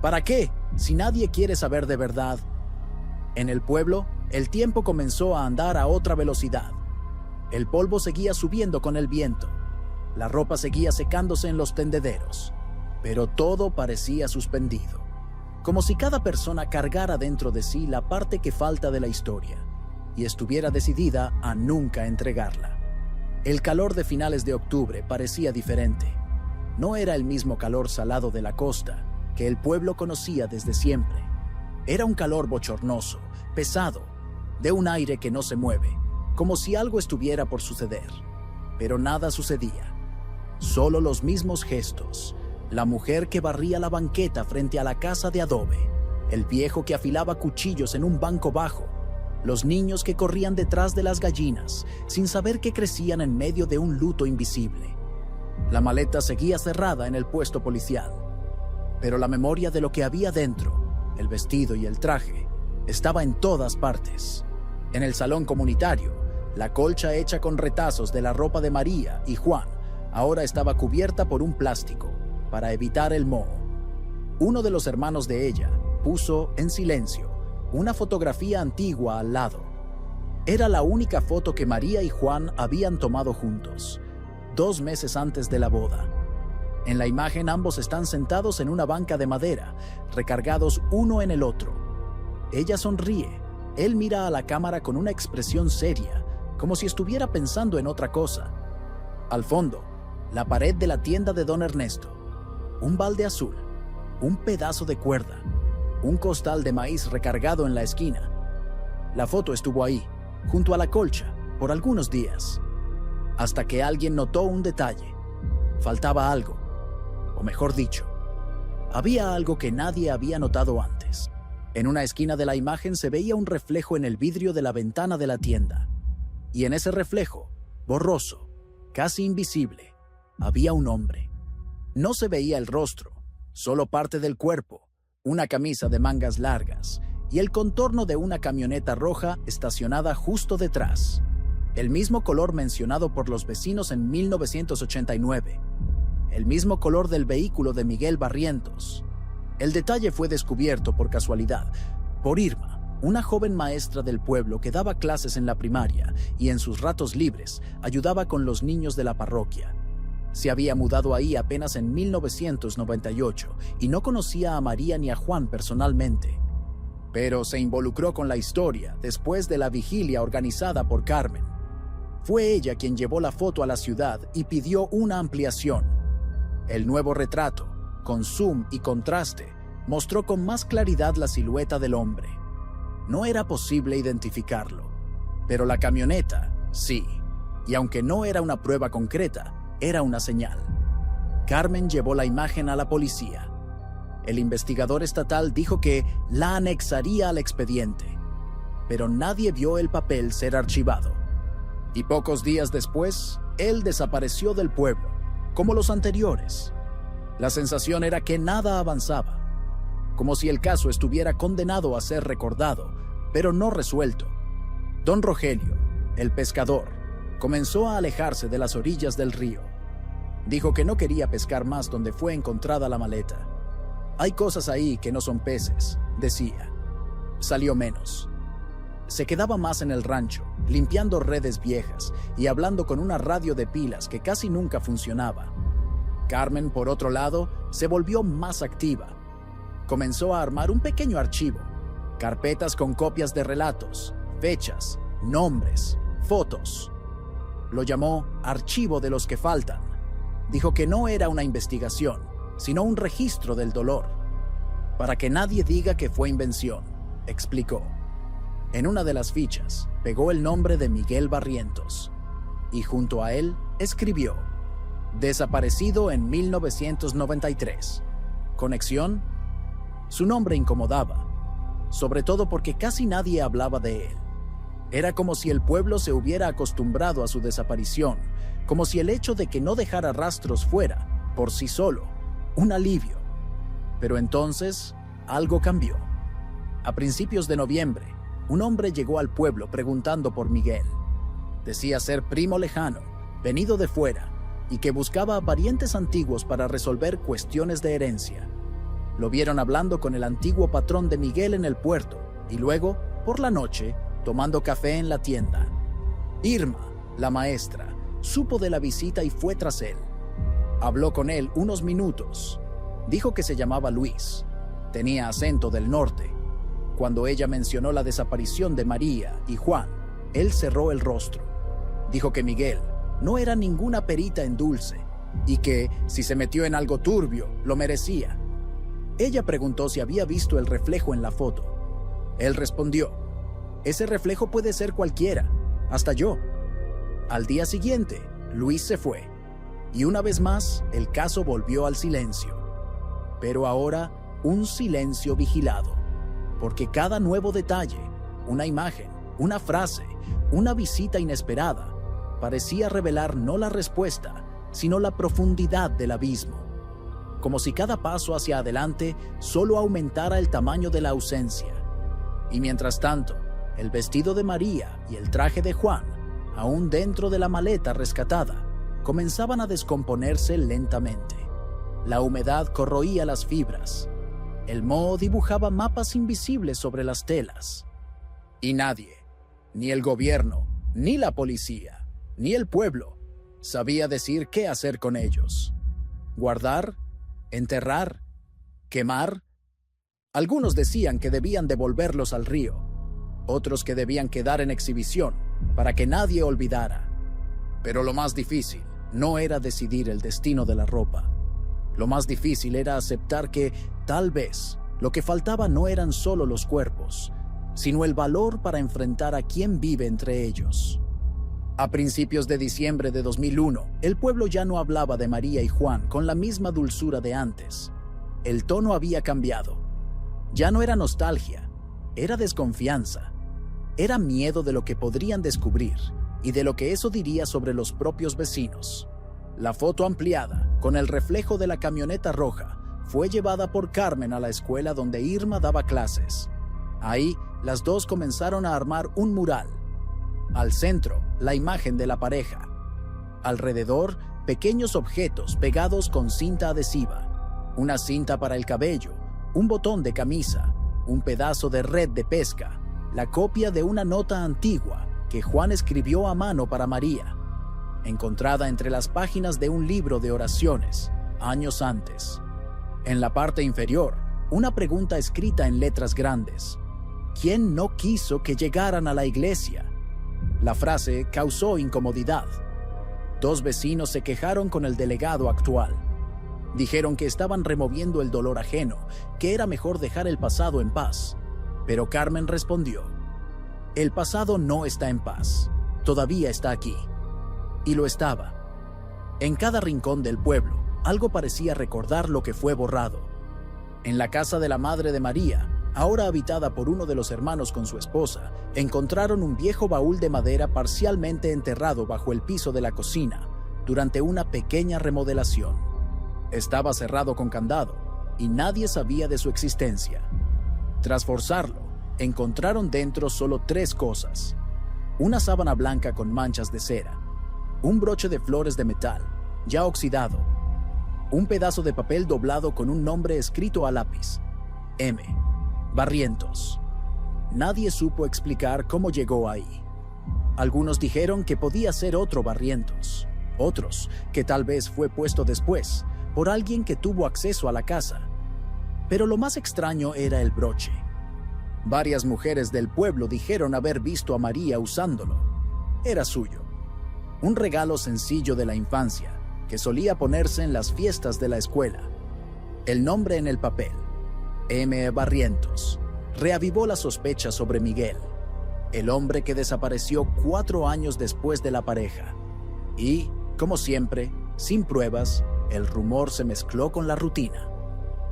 ¿para qué, si nadie quiere saber de verdad? En el pueblo, el tiempo comenzó a andar a otra velocidad. El polvo seguía subiendo con el viento. La ropa seguía secándose en los tendederos. Pero todo parecía suspendido, como si cada persona cargara dentro de sí la parte que falta de la historia y estuviera decidida a nunca entregarla. El calor de finales de octubre parecía diferente. No era el mismo calor salado de la costa que el pueblo conocía desde siempre. Era un calor bochornoso, pesado, de un aire que no se mueve, como si algo estuviera por suceder. Pero nada sucedía. Solo los mismos gestos: la mujer que barría la banqueta frente a la casa de adobe, el viejo que afilaba cuchillos en un banco bajo, los niños que corrían detrás de las gallinas, sin saber que crecían en medio de un luto invisible. La maleta seguía cerrada en el puesto policial, pero la memoria de lo que había dentro, el vestido y el traje, estaba en todas partes. En el salón comunitario, la colcha hecha con retazos de la ropa de María y Juan ahora estaba cubierta por un plástico, para evitar el moho. Uno de los hermanos de ella puso, en silencio, una fotografía antigua al lado. Era la única foto que María y Juan habían tomado juntos, 2 meses antes de la boda. En la imagen ambos están sentados en una banca de madera, recargados uno en el otro. Ella sonríe, él mira a la cámara con una expresión seria, como si estuviera pensando en otra cosa. Al fondo, la pared de la tienda de Don Ernesto, un balde azul, un pedazo de cuerda, un costal de maíz recargado en la esquina. La foto estuvo ahí, junto a la colcha, por algunos días, hasta que alguien notó un detalle. Faltaba algo, o mejor dicho, había algo que nadie había notado antes. En una esquina de la imagen se veía un reflejo en el vidrio de la ventana de la tienda, y en ese reflejo, borroso, casi invisible, había un hombre. No se veía el rostro, solo parte del cuerpo, una camisa de mangas largas y el contorno de una camioneta roja estacionada justo detrás. El mismo color mencionado por los vecinos en 1989. El mismo color del vehículo de Miguel Barrientos. El detalle fue descubierto por casualidad, por Irma, una joven maestra del pueblo que daba clases en la primaria y en sus ratos libres ayudaba con los niños de la parroquia. Se había mudado ahí apenas en 1998 y no conocía a María ni a Juan personalmente. Pero se involucró con la historia después de la vigilia organizada por Carmen. Fue ella quien llevó la foto a la ciudad y pidió una ampliación. El nuevo retrato, con zoom y contraste, mostró con más claridad la silueta del hombre. No era posible identificarlo, pero la camioneta, sí, y aunque no era una prueba concreta, era una señal. Carmen llevó la imagen a la policía. El investigador estatal dijo que la anexaría al expediente, pero nadie vio el papel ser archivado. Y pocos días después, él desapareció del pueblo, como los anteriores. La sensación era que nada avanzaba, como si el caso estuviera condenado a ser recordado, pero no resuelto. Don Rogelio, el pescador, comenzó a alejarse de las orillas del río. Dijo que no quería pescar más donde fue encontrada la maleta. Hay cosas ahí que no son peces, decía. Salió menos. Se quedaba más en el rancho, limpiando redes viejas y hablando con una radio de pilas que casi nunca funcionaba. Carmen, por otro lado, se volvió más activa. Comenzó a armar un pequeño archivo, carpetas con copias de relatos, fechas, nombres, fotos. Lo llamó Archivo de los que faltan. Dijo que no era una investigación, sino un registro del dolor. Para que nadie diga que fue invención, explicó. En una de las fichas pegó el nombre de Miguel Barrientos y junto a él escribió: desaparecido en 1993. ¿Conexión? Su nombre incomodaba, sobre todo porque casi nadie hablaba de él. Era como si el pueblo se hubiera acostumbrado a su desaparición, como si el hecho de que no dejara rastros fuera, por sí solo, un alivio. Pero entonces, algo cambió. A principios de noviembre, un hombre llegó al pueblo preguntando por Miguel. Decía ser primo lejano, venido de fuera, y que buscaba a parientes antiguos para resolver cuestiones de herencia. Lo vieron hablando con el antiguo patrón de Miguel en el puerto, y luego, por la noche, tomando café en la tienda. Irma, la maestra, supo de la visita y fue tras él. Habló con él unos minutos. Dijo que se llamaba Luis. Tenía acento del norte. Cuando ella mencionó la desaparición de María y Juan, él cerró el rostro. Dijo que Miguel no era ninguna perita en dulce y que, si se metió en algo turbio, lo merecía. Ella preguntó si había visto el reflejo en la foto. Él respondió: ese reflejo puede ser cualquiera, hasta yo. Al día siguiente, Luis se fue, y una vez más el caso volvió al silencio. Pero ahora, un silencio vigilado, porque cada nuevo detalle, una imagen, una frase, una visita inesperada, parecía revelar no la respuesta, sino la profundidad del abismo. Como si cada paso hacia adelante solo aumentara el tamaño de la ausencia. Y mientras tanto, el vestido de María y el traje de Juan, aún dentro de la maleta rescatada, comenzaban a descomponerse lentamente. La humedad corroía las fibras. El moho dibujaba mapas invisibles sobre las telas. Y nadie, ni el gobierno, ni la policía, ni el pueblo, sabía decir qué hacer con ellos. ¿Guardar? ¿Enterrar? ¿Quemar? Algunos decían que debían devolverlos al río, otros que debían quedar en exhibición para que nadie olvidara. Pero lo más difícil no era decidir el destino de la ropa. Lo más difícil era aceptar que, tal vez, lo que faltaba no eran solo los cuerpos, sino el valor para enfrentar a quien vive entre ellos. A principios de diciembre de 2001, el pueblo ya no hablaba de María y Juan con la misma dulzura de antes. El tono había cambiado. Ya no era nostalgia, era desconfianza. Era miedo de lo que podrían descubrir y de lo que eso diría sobre los propios vecinos. La foto ampliada, con el reflejo de la camioneta roja, fue llevada por Carmen a la escuela donde Irma daba clases. Ahí, las dos comenzaron a armar un mural. Al centro, la imagen de la pareja. Alrededor, pequeños objetos pegados con cinta adhesiva. Una cinta para el cabello, un botón de camisa, un pedazo de red de pesca, la copia de una nota antigua que Juan escribió a mano para María, encontrada entre las páginas de un libro de oraciones, años antes. En la parte inferior, una pregunta escrita en letras grandes: ¿quién no quiso que llegaran a la iglesia? La frase causó incomodidad. Dos vecinos se quejaron con el delegado actual. Dijeron que estaban removiendo el dolor ajeno, que era mejor dejar el pasado en paz. Pero Carmen respondió: el pasado no está en paz, todavía está aquí. Y lo estaba. En cada rincón del pueblo, algo parecía recordar lo que fue borrado. En la casa de la madre de María, ahora habitada por uno de los hermanos con su esposa, encontraron un viejo baúl de madera parcialmente enterrado bajo el piso de la cocina durante una pequeña remodelación. Estaba cerrado con candado y nadie sabía de su existencia. Tras forzarlo, encontraron dentro solo 3 cosas: una sábana blanca con manchas de cera, un broche de flores de metal, ya oxidado, un pedazo de papel doblado con un nombre escrito a lápiz: M. Barrientos. Nadie supo explicar cómo llegó ahí. Algunos dijeron que podía ser otro Barrientos, otros que tal vez fue puesto después por alguien que tuvo acceso a la casa. Pero lo más extraño era el broche. Varias mujeres del pueblo dijeron haber visto a María usándolo. Era suyo, un regalo sencillo de la infancia que solía ponerse en las fiestas de la escuela. El nombre en el papel, M. Barrientos, reavivó la sospecha sobre Miguel, el hombre que desapareció 4 años después de la pareja. Y, como siempre, sin pruebas, el rumor se mezcló con la rutina.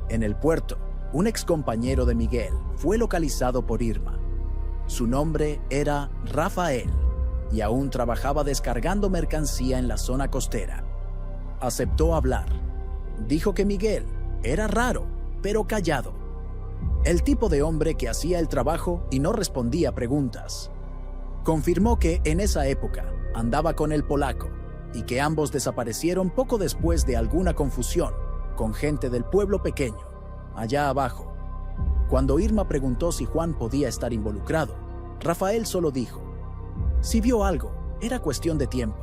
En el puerto, un excompañero de Miguel fue localizado por Irma. Su nombre era Rafael y aún trabajaba descargando mercancía en la zona costera. Aceptó hablar. Dijo que Miguel era raro, pero callado. El tipo de hombre que hacía el trabajo y no respondía preguntas. Confirmó que en esa época andaba con el polaco y que ambos desaparecieron poco después de alguna confusión con gente del pueblo pequeño, allá abajo. Cuando Irma preguntó si Juan podía estar involucrado, Rafael solo dijo: si vio algo, era cuestión de tiempo.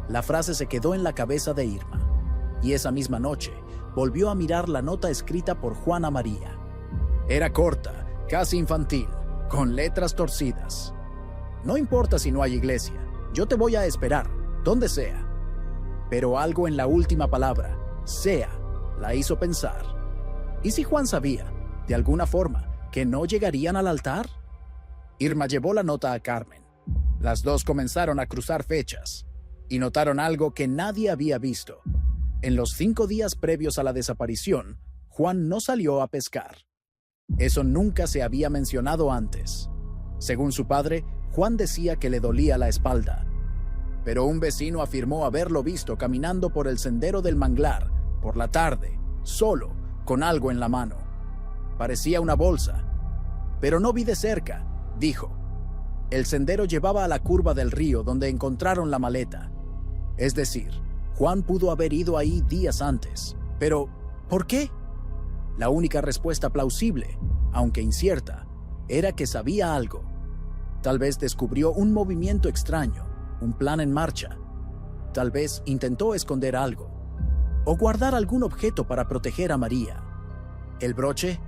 La frase se quedó en la cabeza de Irma, y esa misma noche volvió a mirar la nota escrita por Juan a María. Era corta, casi infantil, con letras torcidas. No importa si no hay iglesia, yo te voy a esperar, donde sea. Pero algo en la última palabra, sea, la hizo pensar. ¿Y si Juan sabía, de alguna forma, que no llegarían al altar? Irma llevó la nota a Carmen. Las dos comenzaron a cruzar fechas y notaron algo que nadie había visto. En los 5 días previos a la desaparición, Juan no salió a pescar. Eso nunca se había mencionado antes. Según su padre, Juan decía que le dolía la espalda, pero un vecino afirmó haberlo visto caminando por el sendero del manglar, por la tarde, solo, con algo en la mano. Parecía una bolsa, pero no vi de cerca, dijo. El sendero llevaba a la curva del río donde encontraron la maleta. Es decir, Juan pudo haber ido ahí días antes. Pero, ¿por qué? La única respuesta plausible, aunque incierta, era que sabía algo. Tal vez descubrió un movimiento extraño, un plan en marcha. Tal vez intentó esconder algo, o guardar algún objeto para proteger a María. ¿El broche?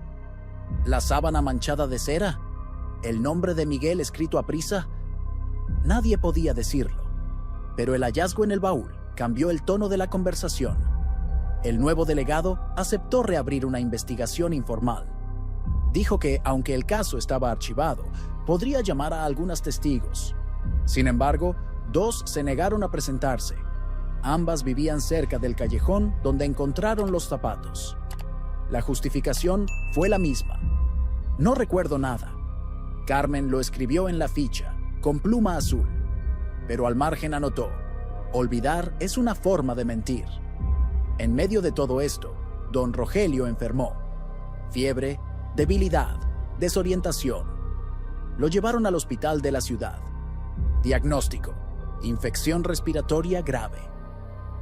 ¿La sábana manchada de cera? ¿El nombre de Miguel escrito a prisa? Nadie podía decirlo, pero el hallazgo en el baúl cambió el tono de la conversación. El nuevo delegado aceptó reabrir una investigación informal. Dijo que, aunque el caso estaba archivado, podría llamar a algunos testigos. Sin embargo, 2 se negaron a presentarse. Ambas vivían cerca del callejón donde encontraron los zapatos. La justificación fue la misma. No recuerdo nada. Carmen lo escribió en la ficha, con pluma azul. Pero al margen anotó: olvidar es una forma de mentir. En medio de todo esto, don Rogelio enfermó. Fiebre, debilidad, desorientación. Lo llevaron al hospital de la ciudad. Diagnóstico: infección respiratoria grave.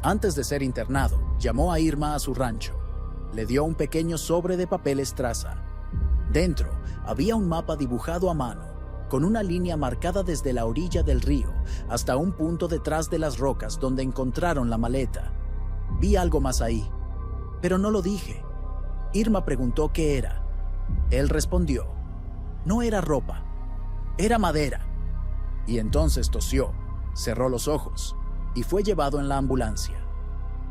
Antes de ser internado, llamó a Irma a su rancho. Le dio un pequeño sobre de papel estraza. Dentro había un mapa dibujado a mano, con una línea marcada desde la orilla del río hasta un punto detrás de las rocas donde encontraron la maleta. Vi algo más ahí, pero no lo dije. Irma preguntó qué era. Él respondió: no era ropa, era madera. Y entonces tosió, cerró los ojos y fue llevado en la ambulancia.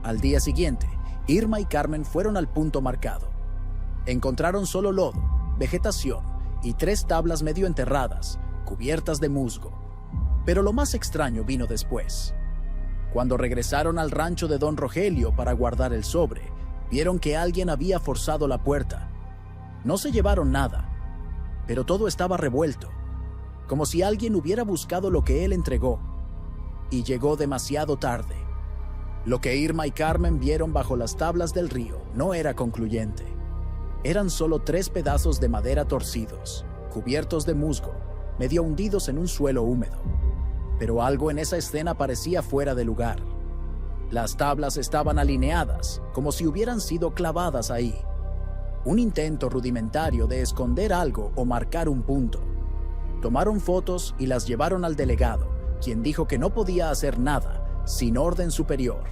Al día siguiente, Irma y Carmen fueron al punto marcado. Encontraron solo lodo, vegetación y 3 tablas medio enterradas, cubiertas de musgo. Pero lo más extraño vino después. Cuando regresaron al rancho de don Rogelio para guardar el sobre, vieron que alguien había forzado la puerta. No se llevaron nada, pero todo estaba revuelto, como si alguien hubiera buscado lo que él entregó, y llegó demasiado tarde. Lo que Irma y Carmen vieron bajo las tablas del río no era concluyente. Eran solo 3 pedazos de madera torcidos, cubiertos de musgo, medio hundidos en un suelo húmedo. Pero algo en esa escena parecía fuera de lugar. Las tablas estaban alineadas, como si hubieran sido clavadas ahí. Un intento rudimentario de esconder algo o marcar un punto. Tomaron fotos y las llevaron al delegado, quien dijo que no podía hacer nada sin orden superior.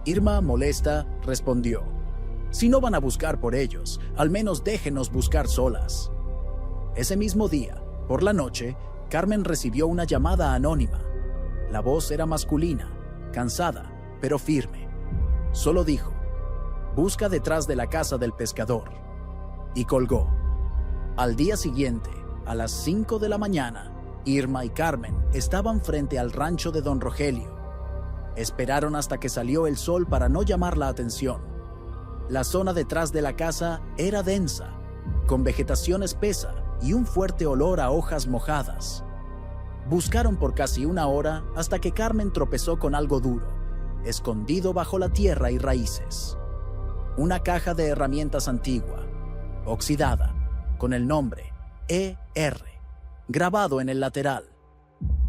Irma, molesta, respondió: «Si no van a buscar por ellos, al menos déjenos buscar solas». Ese mismo día, por la noche, Carmen recibió una llamada anónima. La voz era masculina, cansada, pero firme. Solo dijo: «Busca detrás de la casa del pescador». Y colgó. Al día siguiente, a las 5 de la mañana, Irma y Carmen estaban frente al rancho de don Rogelio. Esperaron hasta que salió el sol para no llamar la atención. La zona detrás de la casa era densa, con vegetación espesa y un fuerte olor a hojas mojadas. Buscaron por casi una hora hasta que Carmen tropezó con algo duro, escondido bajo la tierra y raíces. Una caja de herramientas antigua, oxidada, con el nombre ER grabado en el lateral.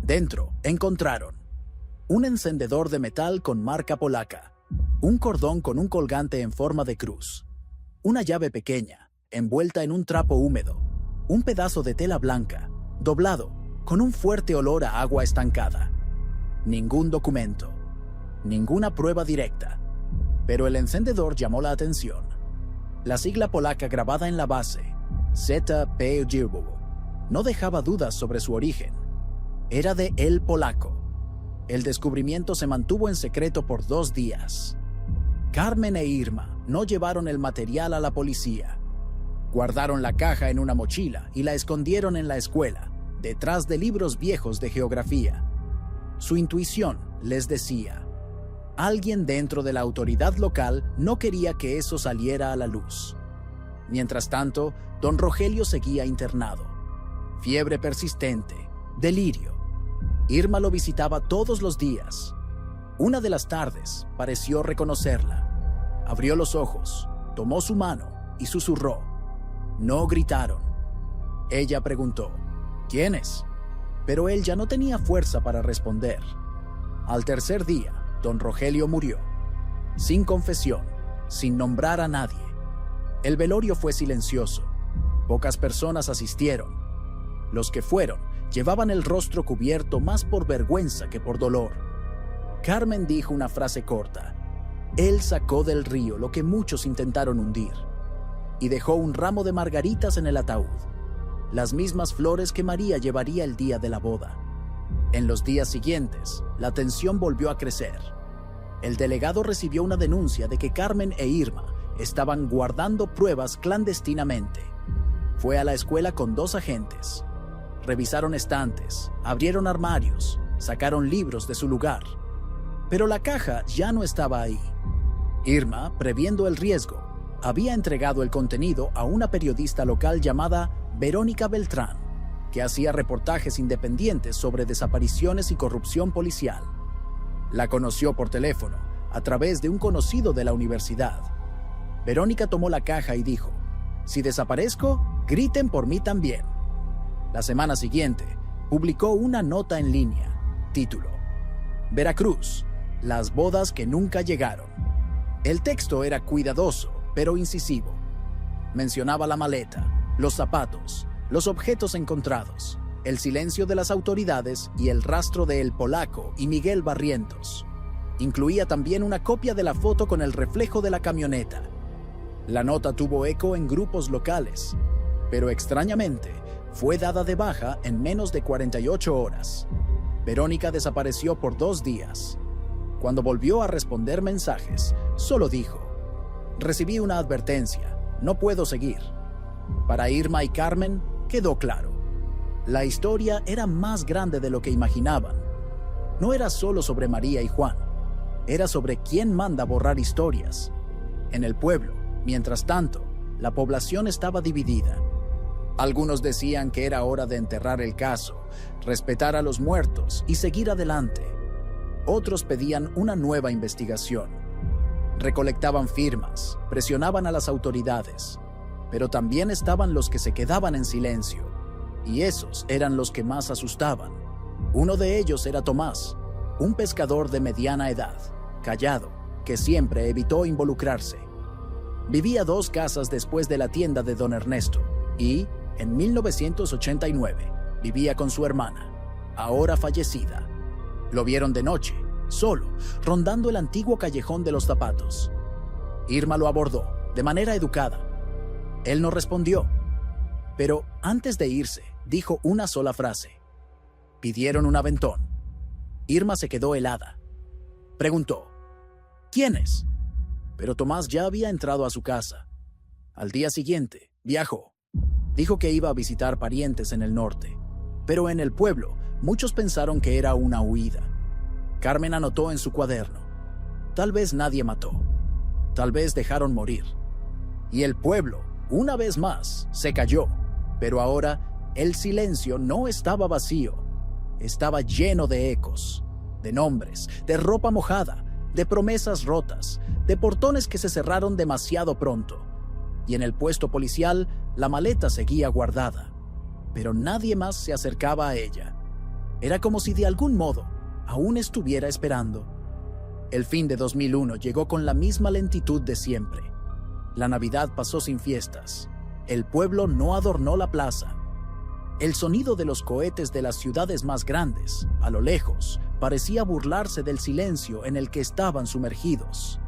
Dentro encontraron un encendedor de metal con marca polaca, un cordón con un colgante en forma de cruz, una llave pequeña, envuelta en un trapo húmedo, un pedazo de tela blanca, doblado, con un fuerte olor a agua estancada. Ningún documento, ninguna prueba directa, pero el encendedor llamó la atención. La sigla polaca grabada en la base, ZPGW, no dejaba dudas sobre su origen. Era de El Polaco. El descubrimiento se mantuvo en secreto por 2 días. Carmen e Irma no llevaron el material a la policía. Guardaron la caja en una mochila y la escondieron en la escuela, detrás de libros viejos de geografía. Su intuición les decía: alguien dentro de la autoridad local no quería que eso saliera a la luz. Mientras tanto, don Rogelio seguía internado. Fiebre persistente, delirio. Irma lo visitaba todos los días. Una de las tardes pareció reconocerla. Abrió los ojos, tomó su mano y susurró. No gritaron. Ella preguntó: ¿quién es? Pero él ya no tenía fuerza para responder. Al tercer día, don Rogelio murió, sin confesión, sin nombrar a nadie. El velorio fue silencioso. Pocas personas asistieron. Los que fueron llevaban el rostro cubierto más por vergüenza que por dolor. Carmen dijo una frase corta. Él sacó del río lo que muchos intentaron hundir y dejó un ramo de margaritas en el ataúd, las mismas flores que María llevaría el día de la boda. En los días siguientes, la tensión volvió a crecer. El delegado recibió una denuncia de que Carmen e Irma estaban guardando pruebas clandestinamente. Fue a la escuela con 2 agentes. Revisaron estantes, abrieron armarios, sacaron libros de su lugar. Pero la caja ya no estaba ahí. Irma, previendo el riesgo, había entregado el contenido a una periodista local llamada Verónica Beltrán, que hacía reportajes independientes sobre desapariciones y corrupción policial. La conoció por teléfono, a través de un conocido de la universidad. Verónica tomó la caja y dijo: si desaparezco, griten por mí también. La semana siguiente, publicó una nota en línea, título: Veracruz, las bodas que nunca llegaron. El texto era cuidadoso, pero incisivo. Mencionaba la maleta, los zapatos, los objetos encontrados, el silencio de las autoridades y el rastro de El Polaco y Miguel Barrientos. Incluía también una copia de la foto con el reflejo de la camioneta. La nota tuvo eco en grupos locales, pero extrañamente fue dada de baja en menos de 48 horas. Verónica desapareció por 2 días. Cuando volvió a responder mensajes, solo dijo: recibí una advertencia, no puedo seguir. Para Irma y Carmen quedó claro. La historia era más grande de lo que imaginaban. No era solo sobre María y Juan, era sobre quién manda borrar historias. En el pueblo, mientras tanto, la población estaba dividida. Algunos decían que era hora de enterrar el caso, respetar a los muertos y seguir adelante. Otros pedían una nueva investigación. Recolectaban firmas, presionaban a las autoridades, pero también estaban los que se quedaban en silencio, y esos eran los que más asustaban. Uno de ellos era Tomás, un pescador de mediana edad. callado, que siempre evitó involucrarse. Vivía 2 casas después de la tienda de don Ernesto y, en 1989, vivía con su hermana, ahora fallecida. Lo vieron de noche, solo, rondando el antiguo callejón de los zapatos. Irma lo abordó, de manera educada. Él no respondió, pero antes de irse, dijo una sola frase. Pidieron un aventón. Irma se quedó helada. Preguntó, ¿quién es? Pero Tomás ya había entrado a su casa. Al día siguiente, viajó. Dijo que iba a visitar parientes en el norte, pero en el pueblo muchos pensaron que era una huida. Carmen anotó en su cuaderno, tal vez nadie mató, tal vez dejaron morir. Y el pueblo, una vez más, se cayó, pero ahora el silencio no estaba vacío, estaba lleno de ecos, de nombres, de ropa mojada, de promesas rotas, de portones que se cerraron demasiado pronto. Y en el puesto policial, la maleta seguía guardada, pero nadie más se acercaba a ella. Era como si de algún modo aún estuviera esperando. El fin de 2001 llegó con la misma lentitud de siempre. La Navidad pasó sin fiestas. El pueblo no adornó la plaza. El sonido de los cohetes de las ciudades más grandes, a lo lejos, parecía burlarse del silencio en el que estaban sumergidos.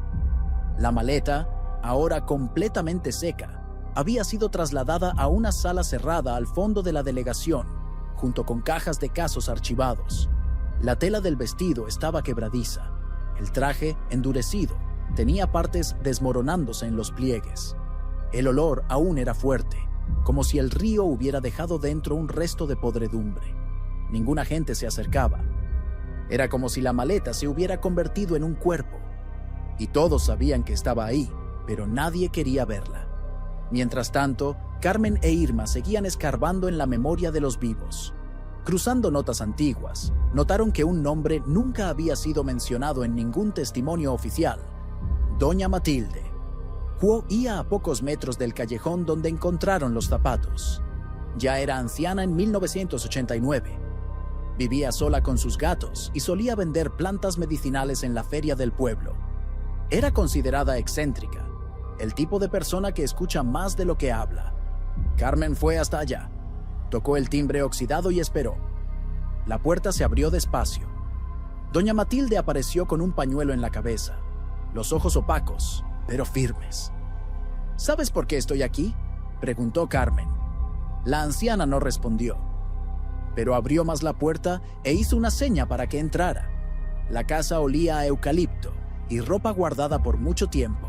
La maleta, ahora completamente seca, había sido trasladada a una sala cerrada al fondo de la delegación, junto con cajas de casos archivados. La tela del vestido estaba quebradiza. El traje, endurecido, tenía partes desmoronándose en los pliegues. El olor aún era fuerte, como si el río hubiera dejado dentro un resto de podredumbre. Ninguna gente se acercaba. Era como si la maleta se hubiera convertido en un cuerpo. Y todos sabían que estaba ahí, pero nadie quería verla. Mientras tanto, Carmen e Irma seguían escarbando en la memoria de los vivos. Cruzando notas antiguas, notaron que un nombre nunca había sido mencionado en ningún testimonio oficial: Doña Matilde. Vivía a pocos metros del callejón donde encontraron los zapatos. Ya era anciana en 1989. Vivía sola con sus gatos y solía vender plantas medicinales en la feria del pueblo. Era considerada excéntrica, el tipo de persona que escucha más de lo que habla. Carmen fue hasta allá, tocó el timbre oxidado y esperó. La puerta se abrió despacio. Doña Matilde apareció con un pañuelo en la cabeza, los ojos opacos, pero firmes. ¿Sabes por qué estoy aquí?, preguntó Carmen. La anciana no respondió, pero abrió más la puerta e hizo una seña para que entrara. La casa olía a eucalipto y ropa guardada por mucho tiempo.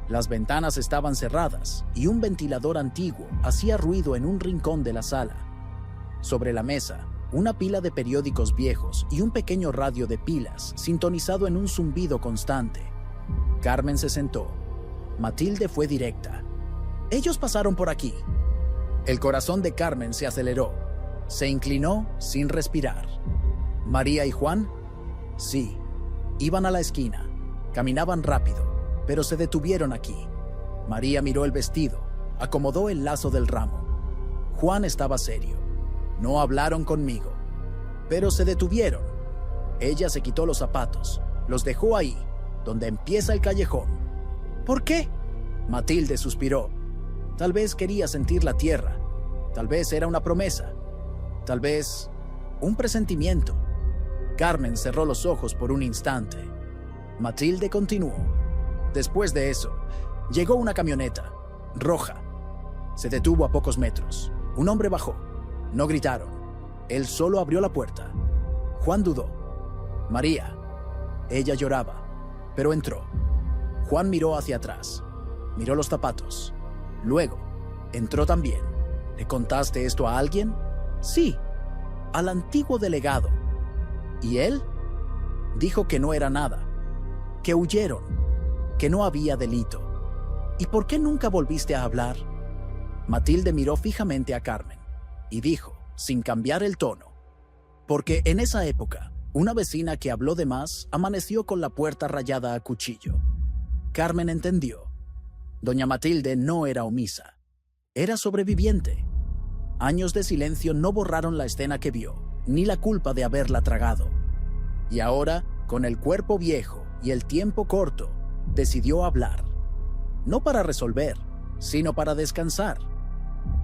Las ventanas estaban cerradas y un ventilador antiguo hacía ruido en un rincón de la sala. Sobre la mesa, una pila de periódicos viejos y un pequeño radio de pilas sintonizado en un zumbido constante. Carmen se sentó. Matilde fue directa. Ellos pasaron por aquí. El corazón de Carmen se aceleró. Se inclinó sin respirar. ¿María y Juan? Sí. Iban a la esquina. Caminaban rápido, pero se detuvieron aquí. María miró el vestido, acomodó el lazo del ramo. Juan estaba serio. No hablaron conmigo, pero se detuvieron. Ella se quitó los zapatos, los dejó ahí, donde empieza el callejón. ¿Por qué? Matilde suspiró. Tal vez quería sentir la tierra. Tal vez era una promesa. Tal vez un presentimiento. Carmen cerró los ojos por un instante. Matilde continuó. Después de eso, llegó una camioneta, roja. Se detuvo a pocos metros. Un hombre bajó. No gritaron. Él solo abrió la puerta. Juan dudó. María. Ella lloraba, pero entró. Juan miró hacia atrás. Miró los zapatos. Luego, entró también. ¿Le contaste esto a alguien? Sí, al antiguo delegado. ¿Y él? Dijo que no era nada, que huyeron, que no había delito. ¿Y por qué nunca volviste a hablar? Matilde miró fijamente a Carmen y dijo, sin cambiar el tono, porque en esa época, una vecina que habló de más amaneció con la puerta rayada a cuchillo. Carmen entendió. Doña Matilde no era omisa, era sobreviviente. Años de silencio no borraron la escena que vio, ni la culpa de haberla tragado. Y ahora Con el cuerpo viejo y el tiempo corto, decidió hablar. No para resolver, sino para descansar.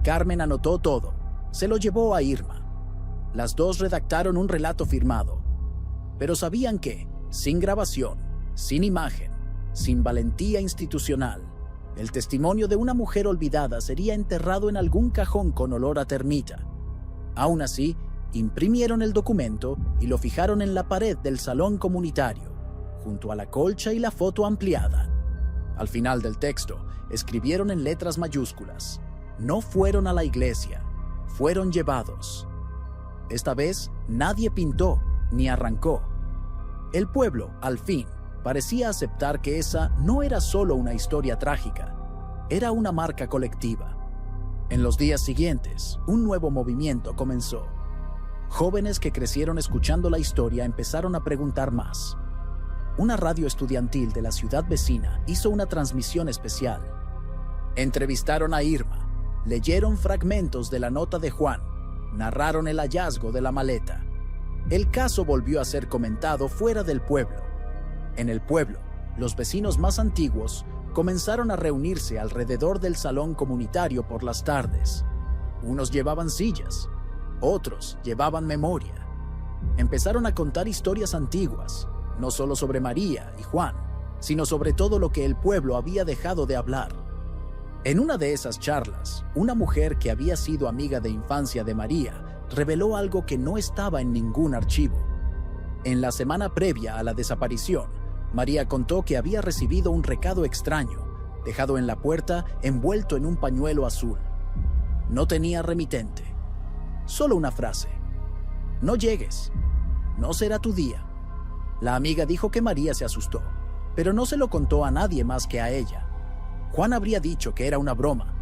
Carmen anotó todo, se lo llevó a Irma. Las dos redactaron un relato firmado, pero sabían que, sin grabación, sin imagen, sin valentía institucional, el testimonio de una mujer olvidada sería enterrado en algún cajón con olor a termita. Aún así, imprimieron el documento y lo fijaron en la pared del salón comunitario, junto a la colcha y la foto ampliada. Al final del texto, escribieron en letras mayúsculas: no fueron a la iglesia, fueron llevados. Esta vez, nadie pintó ni arrancó. El pueblo, al fin, parecía aceptar que esa no era solo una historia trágica, era una marca colectiva. En los días siguientes, un nuevo movimiento comenzó. Jóvenes que crecieron escuchando la historia empezaron a preguntar más. Una radio estudiantil de la ciudad vecina hizo una transmisión especial. Entrevistaron a Irma, leyeron fragmentos de la nota de Juan, narraron el hallazgo de la maleta. El caso volvió a ser comentado fuera del pueblo. En el pueblo, los vecinos más antiguos comenzaron a reunirse alrededor del salón comunitario por las tardes. Unos llevaban sillas, otros llevaban memoria. Empezaron a contar historias antiguas, no solo sobre María y Juan, sino sobre todo lo que el pueblo había dejado de hablar. En una de esas charlas, una mujer que había sido amiga de infancia de María reveló algo que no estaba en ningún archivo. En la semana previa a la desaparición, María contó que había recibido un recado extraño, dejado en la puerta envuelto en un pañuelo azul. No tenía remitente. Solo una frase: no llegues, no será tu día. La amiga dijo que María se asustó, pero no se lo contó a nadie más que a ella. Juan habría dicho que era una broma,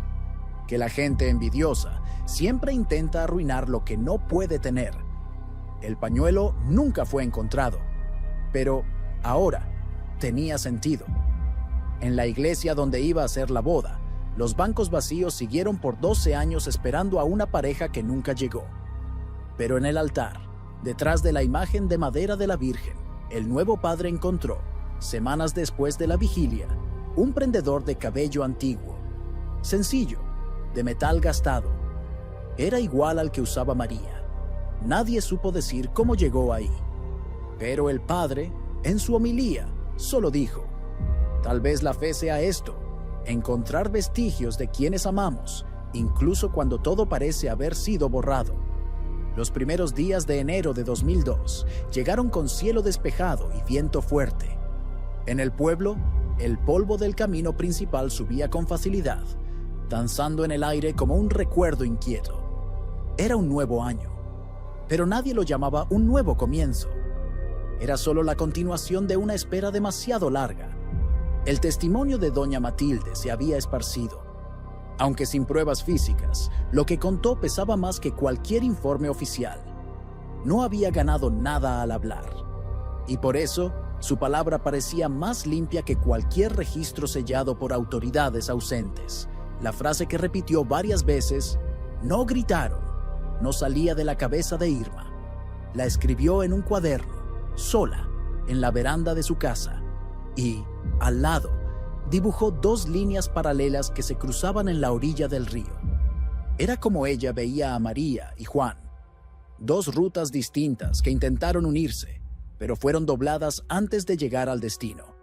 que la gente envidiosa siempre intenta arruinar lo que no puede tener. El pañuelo nunca fue encontrado, pero ahora tenía sentido. En la iglesia donde iba a ser la boda, los bancos vacíos siguieron por 12 años esperando a una pareja que nunca llegó. Pero en el altar, detrás de la imagen de madera de la Virgen, el nuevo padre encontró, semanas después de la vigilia, un prendedor de cabello antiguo, sencillo, de metal gastado. Era igual al que usaba María. Nadie supo decir cómo llegó ahí. Pero el padre, en su homilía, solo dijo: tal vez la fe sea esto, encontrar vestigios de quienes amamos, incluso cuando todo parece haber sido borrado. Los primeros días de enero de 2002 llegaron con cielo despejado y viento fuerte. En el pueblo, el polvo del camino principal subía con facilidad, danzando en el aire como un recuerdo inquieto. Era un nuevo año, pero nadie lo llamaba un nuevo comienzo. Era solo la continuación de una espera demasiado larga. El testimonio de doña Matilde se había esparcido. Aunque sin pruebas físicas, lo que contó pesaba más que cualquier informe oficial. No había ganado nada al hablar, y por eso su palabra parecía más limpia que cualquier registro sellado por autoridades ausentes. La frase que repitió varias veces, "no gritaron", no salía de la cabeza de Irma. La escribió en un cuaderno, sola, en la veranda de su casa, y, al lado, dibujó 2 líneas paralelas que se cruzaban en la orilla del río. Era como ella veía a María y Juan, 2 rutas distintas que intentaron unirse, pero fueron dobladas antes de llegar al destino.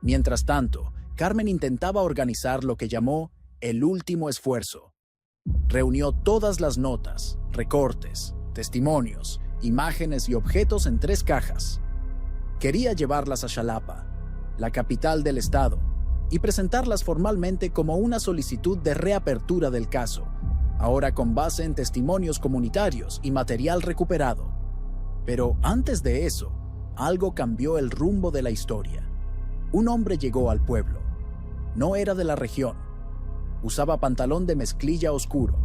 Mientras tanto, Carmen intentaba organizar lo que llamó el último esfuerzo. Reunió todas las notas, recortes, testimonios, imágenes y objetos en 3 cajas. Quería llevarlas a Xalapa, la capital del estado, y presentarlas formalmente como una solicitud de reapertura del caso, ahora con base en testimonios comunitarios y material recuperado. Pero antes de eso, algo cambió el rumbo de la historia. Un hombre llegó al pueblo. No era de la región. Usaba pantalón de mezclilla oscuro,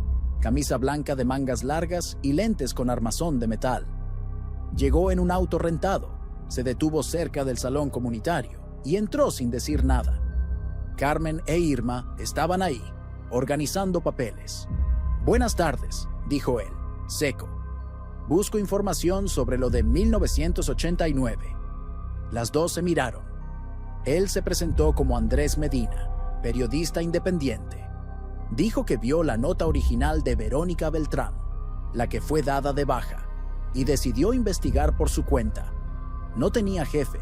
camisa blanca de mangas largas y lentes con armazón de metal. Llegó en un auto rentado, se detuvo cerca del salón comunitario y entró sin decir nada. Carmen e Irma estaban ahí, organizando papeles. «Buenas tardes», dijo él, seco. «Busco información sobre lo de 1989». Las dos se miraron. Él se presentó como Andrés Medina, periodista independiente. Dijo que vio la nota original de Verónica Beltrán, la que fue dada de baja, y decidió investigar por su cuenta. No tenía jefe,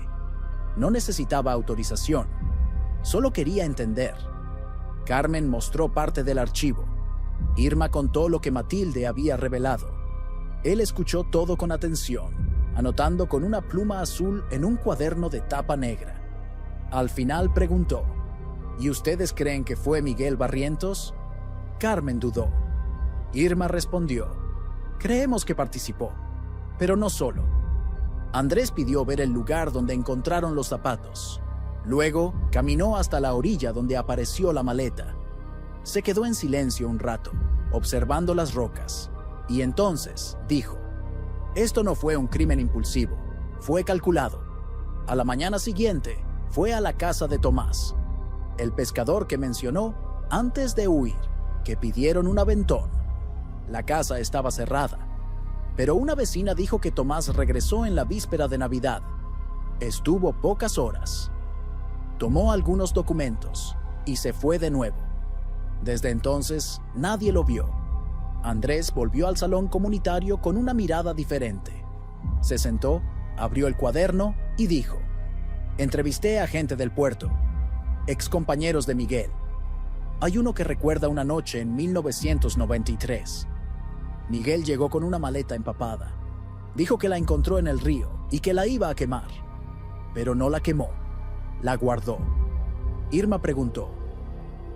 no necesitaba autorización, solo quería entender. Carmen mostró parte del archivo. Irma contó lo que Matilde había revelado. Él escuchó todo con atención, anotando con una pluma azul en un cuaderno de tapa negra. Al final preguntó: ¿y ustedes creen que fue Miguel Barrientos? Carmen dudó. Irma respondió: creemos que participó, pero no solo. Andrés pidió ver el lugar donde encontraron los zapatos. Luego caminó hasta la orilla donde apareció la maleta. Se quedó en silencio un rato, observando las rocas, y entonces dijo: esto no fue un crimen impulsivo, fue calculado. A la mañana siguiente fue a la casa de Tomás, el pescador que mencionó antes de huir, que pidieron un aventón. La casa estaba cerrada, pero una vecina dijo que Tomás regresó en la víspera de Navidad. Estuvo pocas horas. Tomó algunos documentos y se fue de nuevo. Desde entonces, nadie lo vio. Andrés volvió al salón comunitario con una mirada diferente. Se sentó, abrió el cuaderno y dijo: entrevisté a gente del puerto, excompañeros de Miguel. Hay uno que recuerda una noche en 1993. Miguel llegó con una maleta empapada. Dijo que la encontró en el río y que la iba a quemar. Pero no la quemó, la guardó. Irma preguntó: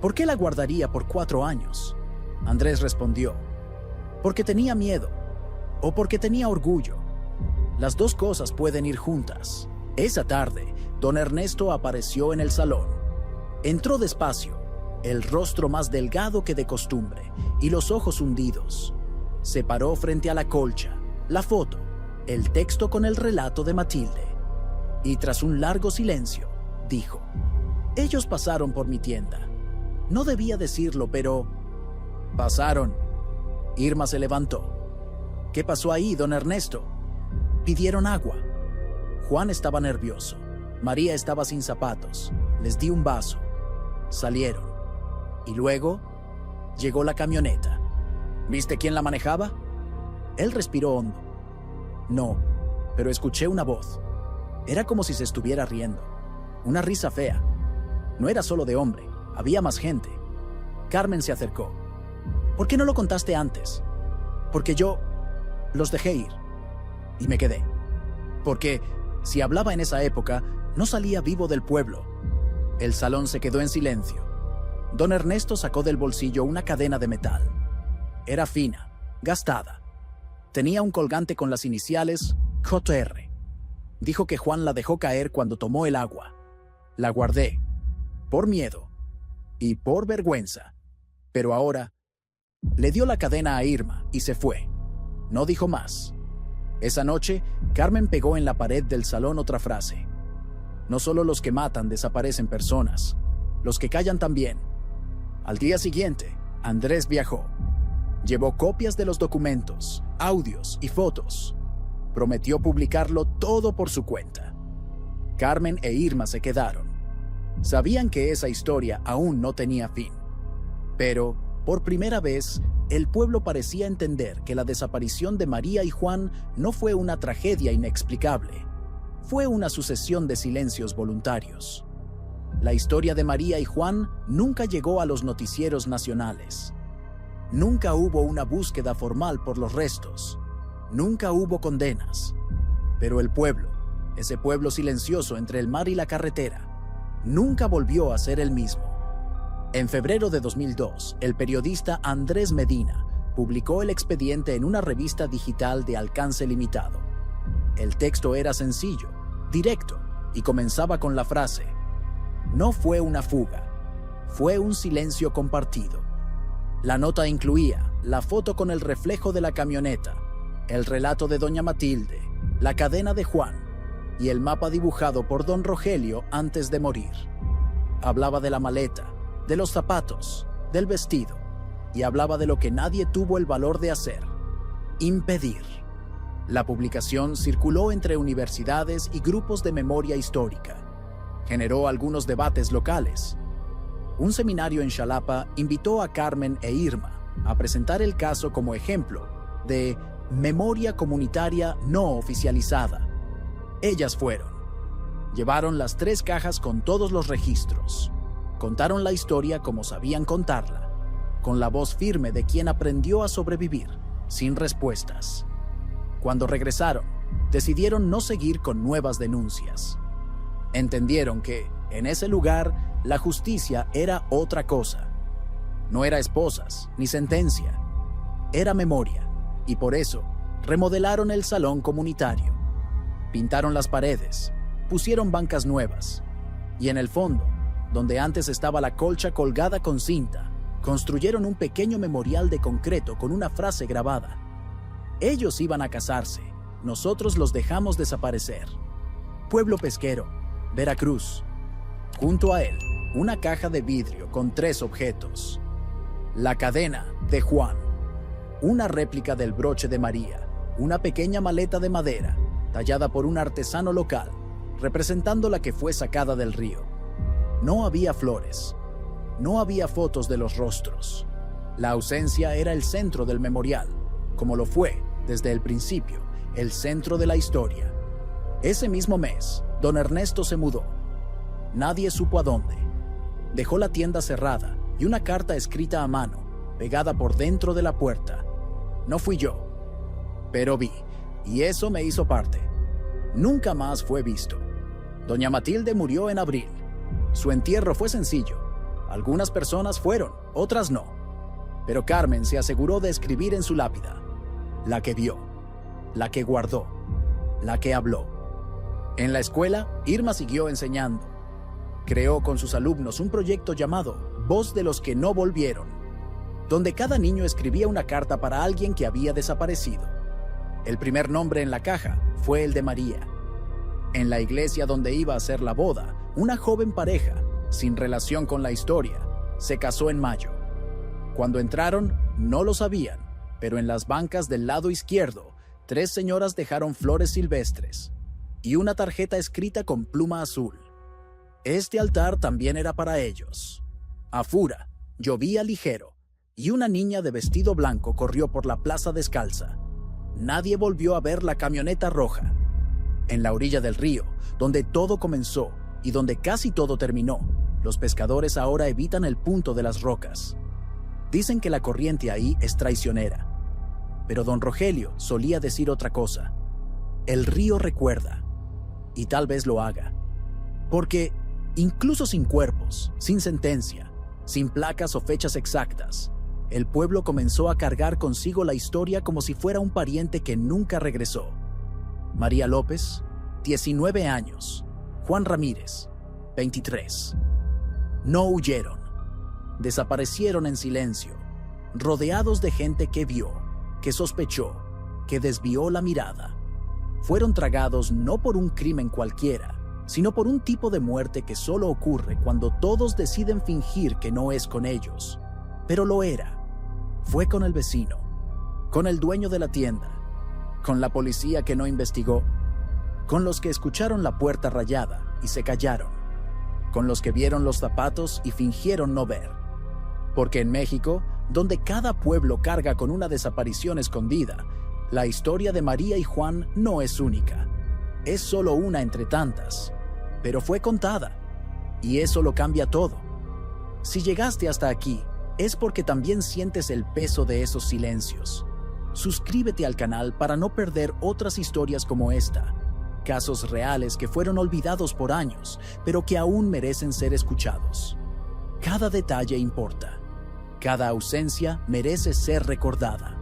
¿por qué la guardaría por 4 años? Andrés respondió: porque tenía miedo, o porque tenía orgullo. Las dos cosas pueden ir juntas. Esa tarde, don Ernesto apareció en el salón. Entró despacio, el rostro más delgado que de costumbre y los ojos hundidos. Se paró frente a la colcha, la foto, el texto con el relato de Matilde. Y tras un largo silencio, dijo: ellos pasaron por mi tienda. No debía decirlo, pero pasaron. Irma se levantó. ¿Qué pasó ahí, don Ernesto? Pidieron agua. Juan estaba nervioso. María estaba sin zapatos. Les di un vaso. Salieron. Y luego llegó la camioneta. ¿Viste quién la manejaba? Él respiró hondo. No, pero escuché una voz. Era como si se estuviera riendo. Una risa fea. No era solo de hombre, había más gente. Carmen se acercó. ¿Por qué no lo contaste antes? Porque yo los dejé ir. Y me quedé. Porque si hablaba en esa época, no salía vivo del pueblo. El salón se quedó en silencio. Don Ernesto sacó del bolsillo una cadena de metal. Era fina, gastada. Tenía un colgante con las iniciales JR. Dijo que Juan la dejó caer cuando tomó el agua. La guardé, por miedo y por vergüenza. Pero ahora le dio la cadena a Irma y se fue. No dijo más. Esa noche, Carmen pegó en la pared del salón otra frase: no solo los que matan desaparecen personas, los que callan también. Al día siguiente, Andrés viajó. Llevó copias de los documentos, audios y fotos. Prometió publicarlo todo por su cuenta. Carmen e Irma se quedaron. Sabían que esa historia aún no tenía fin. Pero, por primera vez, el pueblo parecía entender que la desaparición de María y Juan no fue una tragedia inexplicable. Fue una sucesión de silencios voluntarios. La historia de María y Juan nunca llegó a los noticieros nacionales. Nunca hubo una búsqueda formal por los restos. Nunca hubo condenas. Pero el pueblo, ese pueblo silencioso entre el mar y la carretera, nunca volvió a ser el mismo. En febrero de 2002, el periodista Andrés Medina publicó el expediente en una revista digital de alcance limitado. El texto era sencillo, directo, y comenzaba con la frase: no fue una fuga, fue un silencio compartido. La nota incluía la foto con el reflejo de la camioneta, el relato de doña Matilde, la cadena de Juan y el mapa dibujado por don Rogelio antes de morir. Hablaba de la maleta, de los zapatos, del vestido, y hablaba de lo que nadie tuvo el valor de hacer: impedir. La publicación circuló entre universidades y grupos de memoria histórica. Generó algunos debates locales. Un seminario en Xalapa invitó a Carmen e Irma a presentar el caso como ejemplo de memoria comunitaria no oficializada. Ellas fueron. Llevaron las 3 cajas con todos los registros. Contaron la historia como sabían contarla, con la voz firme de quien aprendió a sobrevivir, sin respuestas. Cuando regresaron, decidieron no seguir con nuevas denuncias. Entendieron que, en ese lugar, la justicia era otra cosa. No era esposas, ni sentencia. Era memoria, y por eso remodelaron el salón comunitario. Pintaron las paredes, pusieron bancas nuevas, y en el fondo, donde antes estaba la colcha colgada con cinta, construyeron un pequeño memorial de concreto con una frase grabada. Ellos iban a casarse, nosotros los dejamos desaparecer. Pueblo pesquero, Veracruz. Junto a él, una caja de vidrio con 3 objetos. La cadena de Juan, una réplica del broche de María, una pequeña maleta de madera, tallada por un artesano local, representando la que fue sacada del río. No había flores, no había fotos de los rostros. La ausencia era el centro del memorial, como lo fue, desde el principio, el centro de la historia. Ese mismo mes, don Ernesto se mudó. Nadie supo a dónde. Dejó la tienda cerrada y una carta escrita a mano, pegada por dentro de la puerta. No fui yo, pero vi, y eso me hizo parte. Nunca más fue visto. Doña Matilde murió en abril. Su entierro fue sencillo. Algunas personas fueron, otras no. Pero Carmen se aseguró de escribir en su lápida: la que vio, la que guardó, la que habló. En la escuela, Irma siguió enseñando. Creó con sus alumnos un proyecto llamado Voz de los que no volvieron, donde cada niño escribía una carta para alguien que había desaparecido. El primer nombre en la caja fue el de María. En la iglesia donde iba a ser la boda, una joven pareja, sin relación con la historia, se casó en mayo. Cuando entraron, no lo sabían, pero en las bancas del lado izquierdo, 3 señoras dejaron flores silvestres y una tarjeta escrita con pluma azul. Este altar también era para ellos. Afuera, llovía ligero, y una niña de vestido blanco corrió por la plaza descalza. Nadie volvió a ver la camioneta roja. En la orilla del río, donde todo comenzó y donde casi todo terminó, los pescadores ahora evitan el punto de las rocas. Dicen que la corriente ahí es traicionera. Pero don Rogelio solía decir otra cosa. El río recuerda, y tal vez lo haga. Porque, incluso sin cuerpos, sin sentencia, sin placas o fechas exactas, el pueblo comenzó a cargar consigo la historia como si fuera un pariente que nunca regresó. María López, 19 años. Juan Ramírez, 23. No huyeron. Desaparecieron en silencio, rodeados de gente que vio, que sospechó, que desvió la mirada. Fueron tragados no por un crimen cualquiera, sino por un tipo de muerte que solo ocurre cuando todos deciden fingir que no es con ellos. Pero lo era. Fue con el vecino, con el dueño de la tienda, con la policía que no investigó, con los que escucharon la puerta rayada y se callaron, con los que vieron los zapatos y fingieron no ver. Porque en México, donde cada pueblo carga con una desaparición escondida, la historia de María y Juan no es única. Es solo una entre tantas, pero fue contada, y eso lo cambia todo. Si llegaste hasta aquí, es porque también sientes el peso de esos silencios. Suscríbete al canal para no perder otras historias como esta, casos reales que fueron olvidados por años, pero que aún merecen ser escuchados. Cada detalle importa. Cada ausencia merece ser recordada.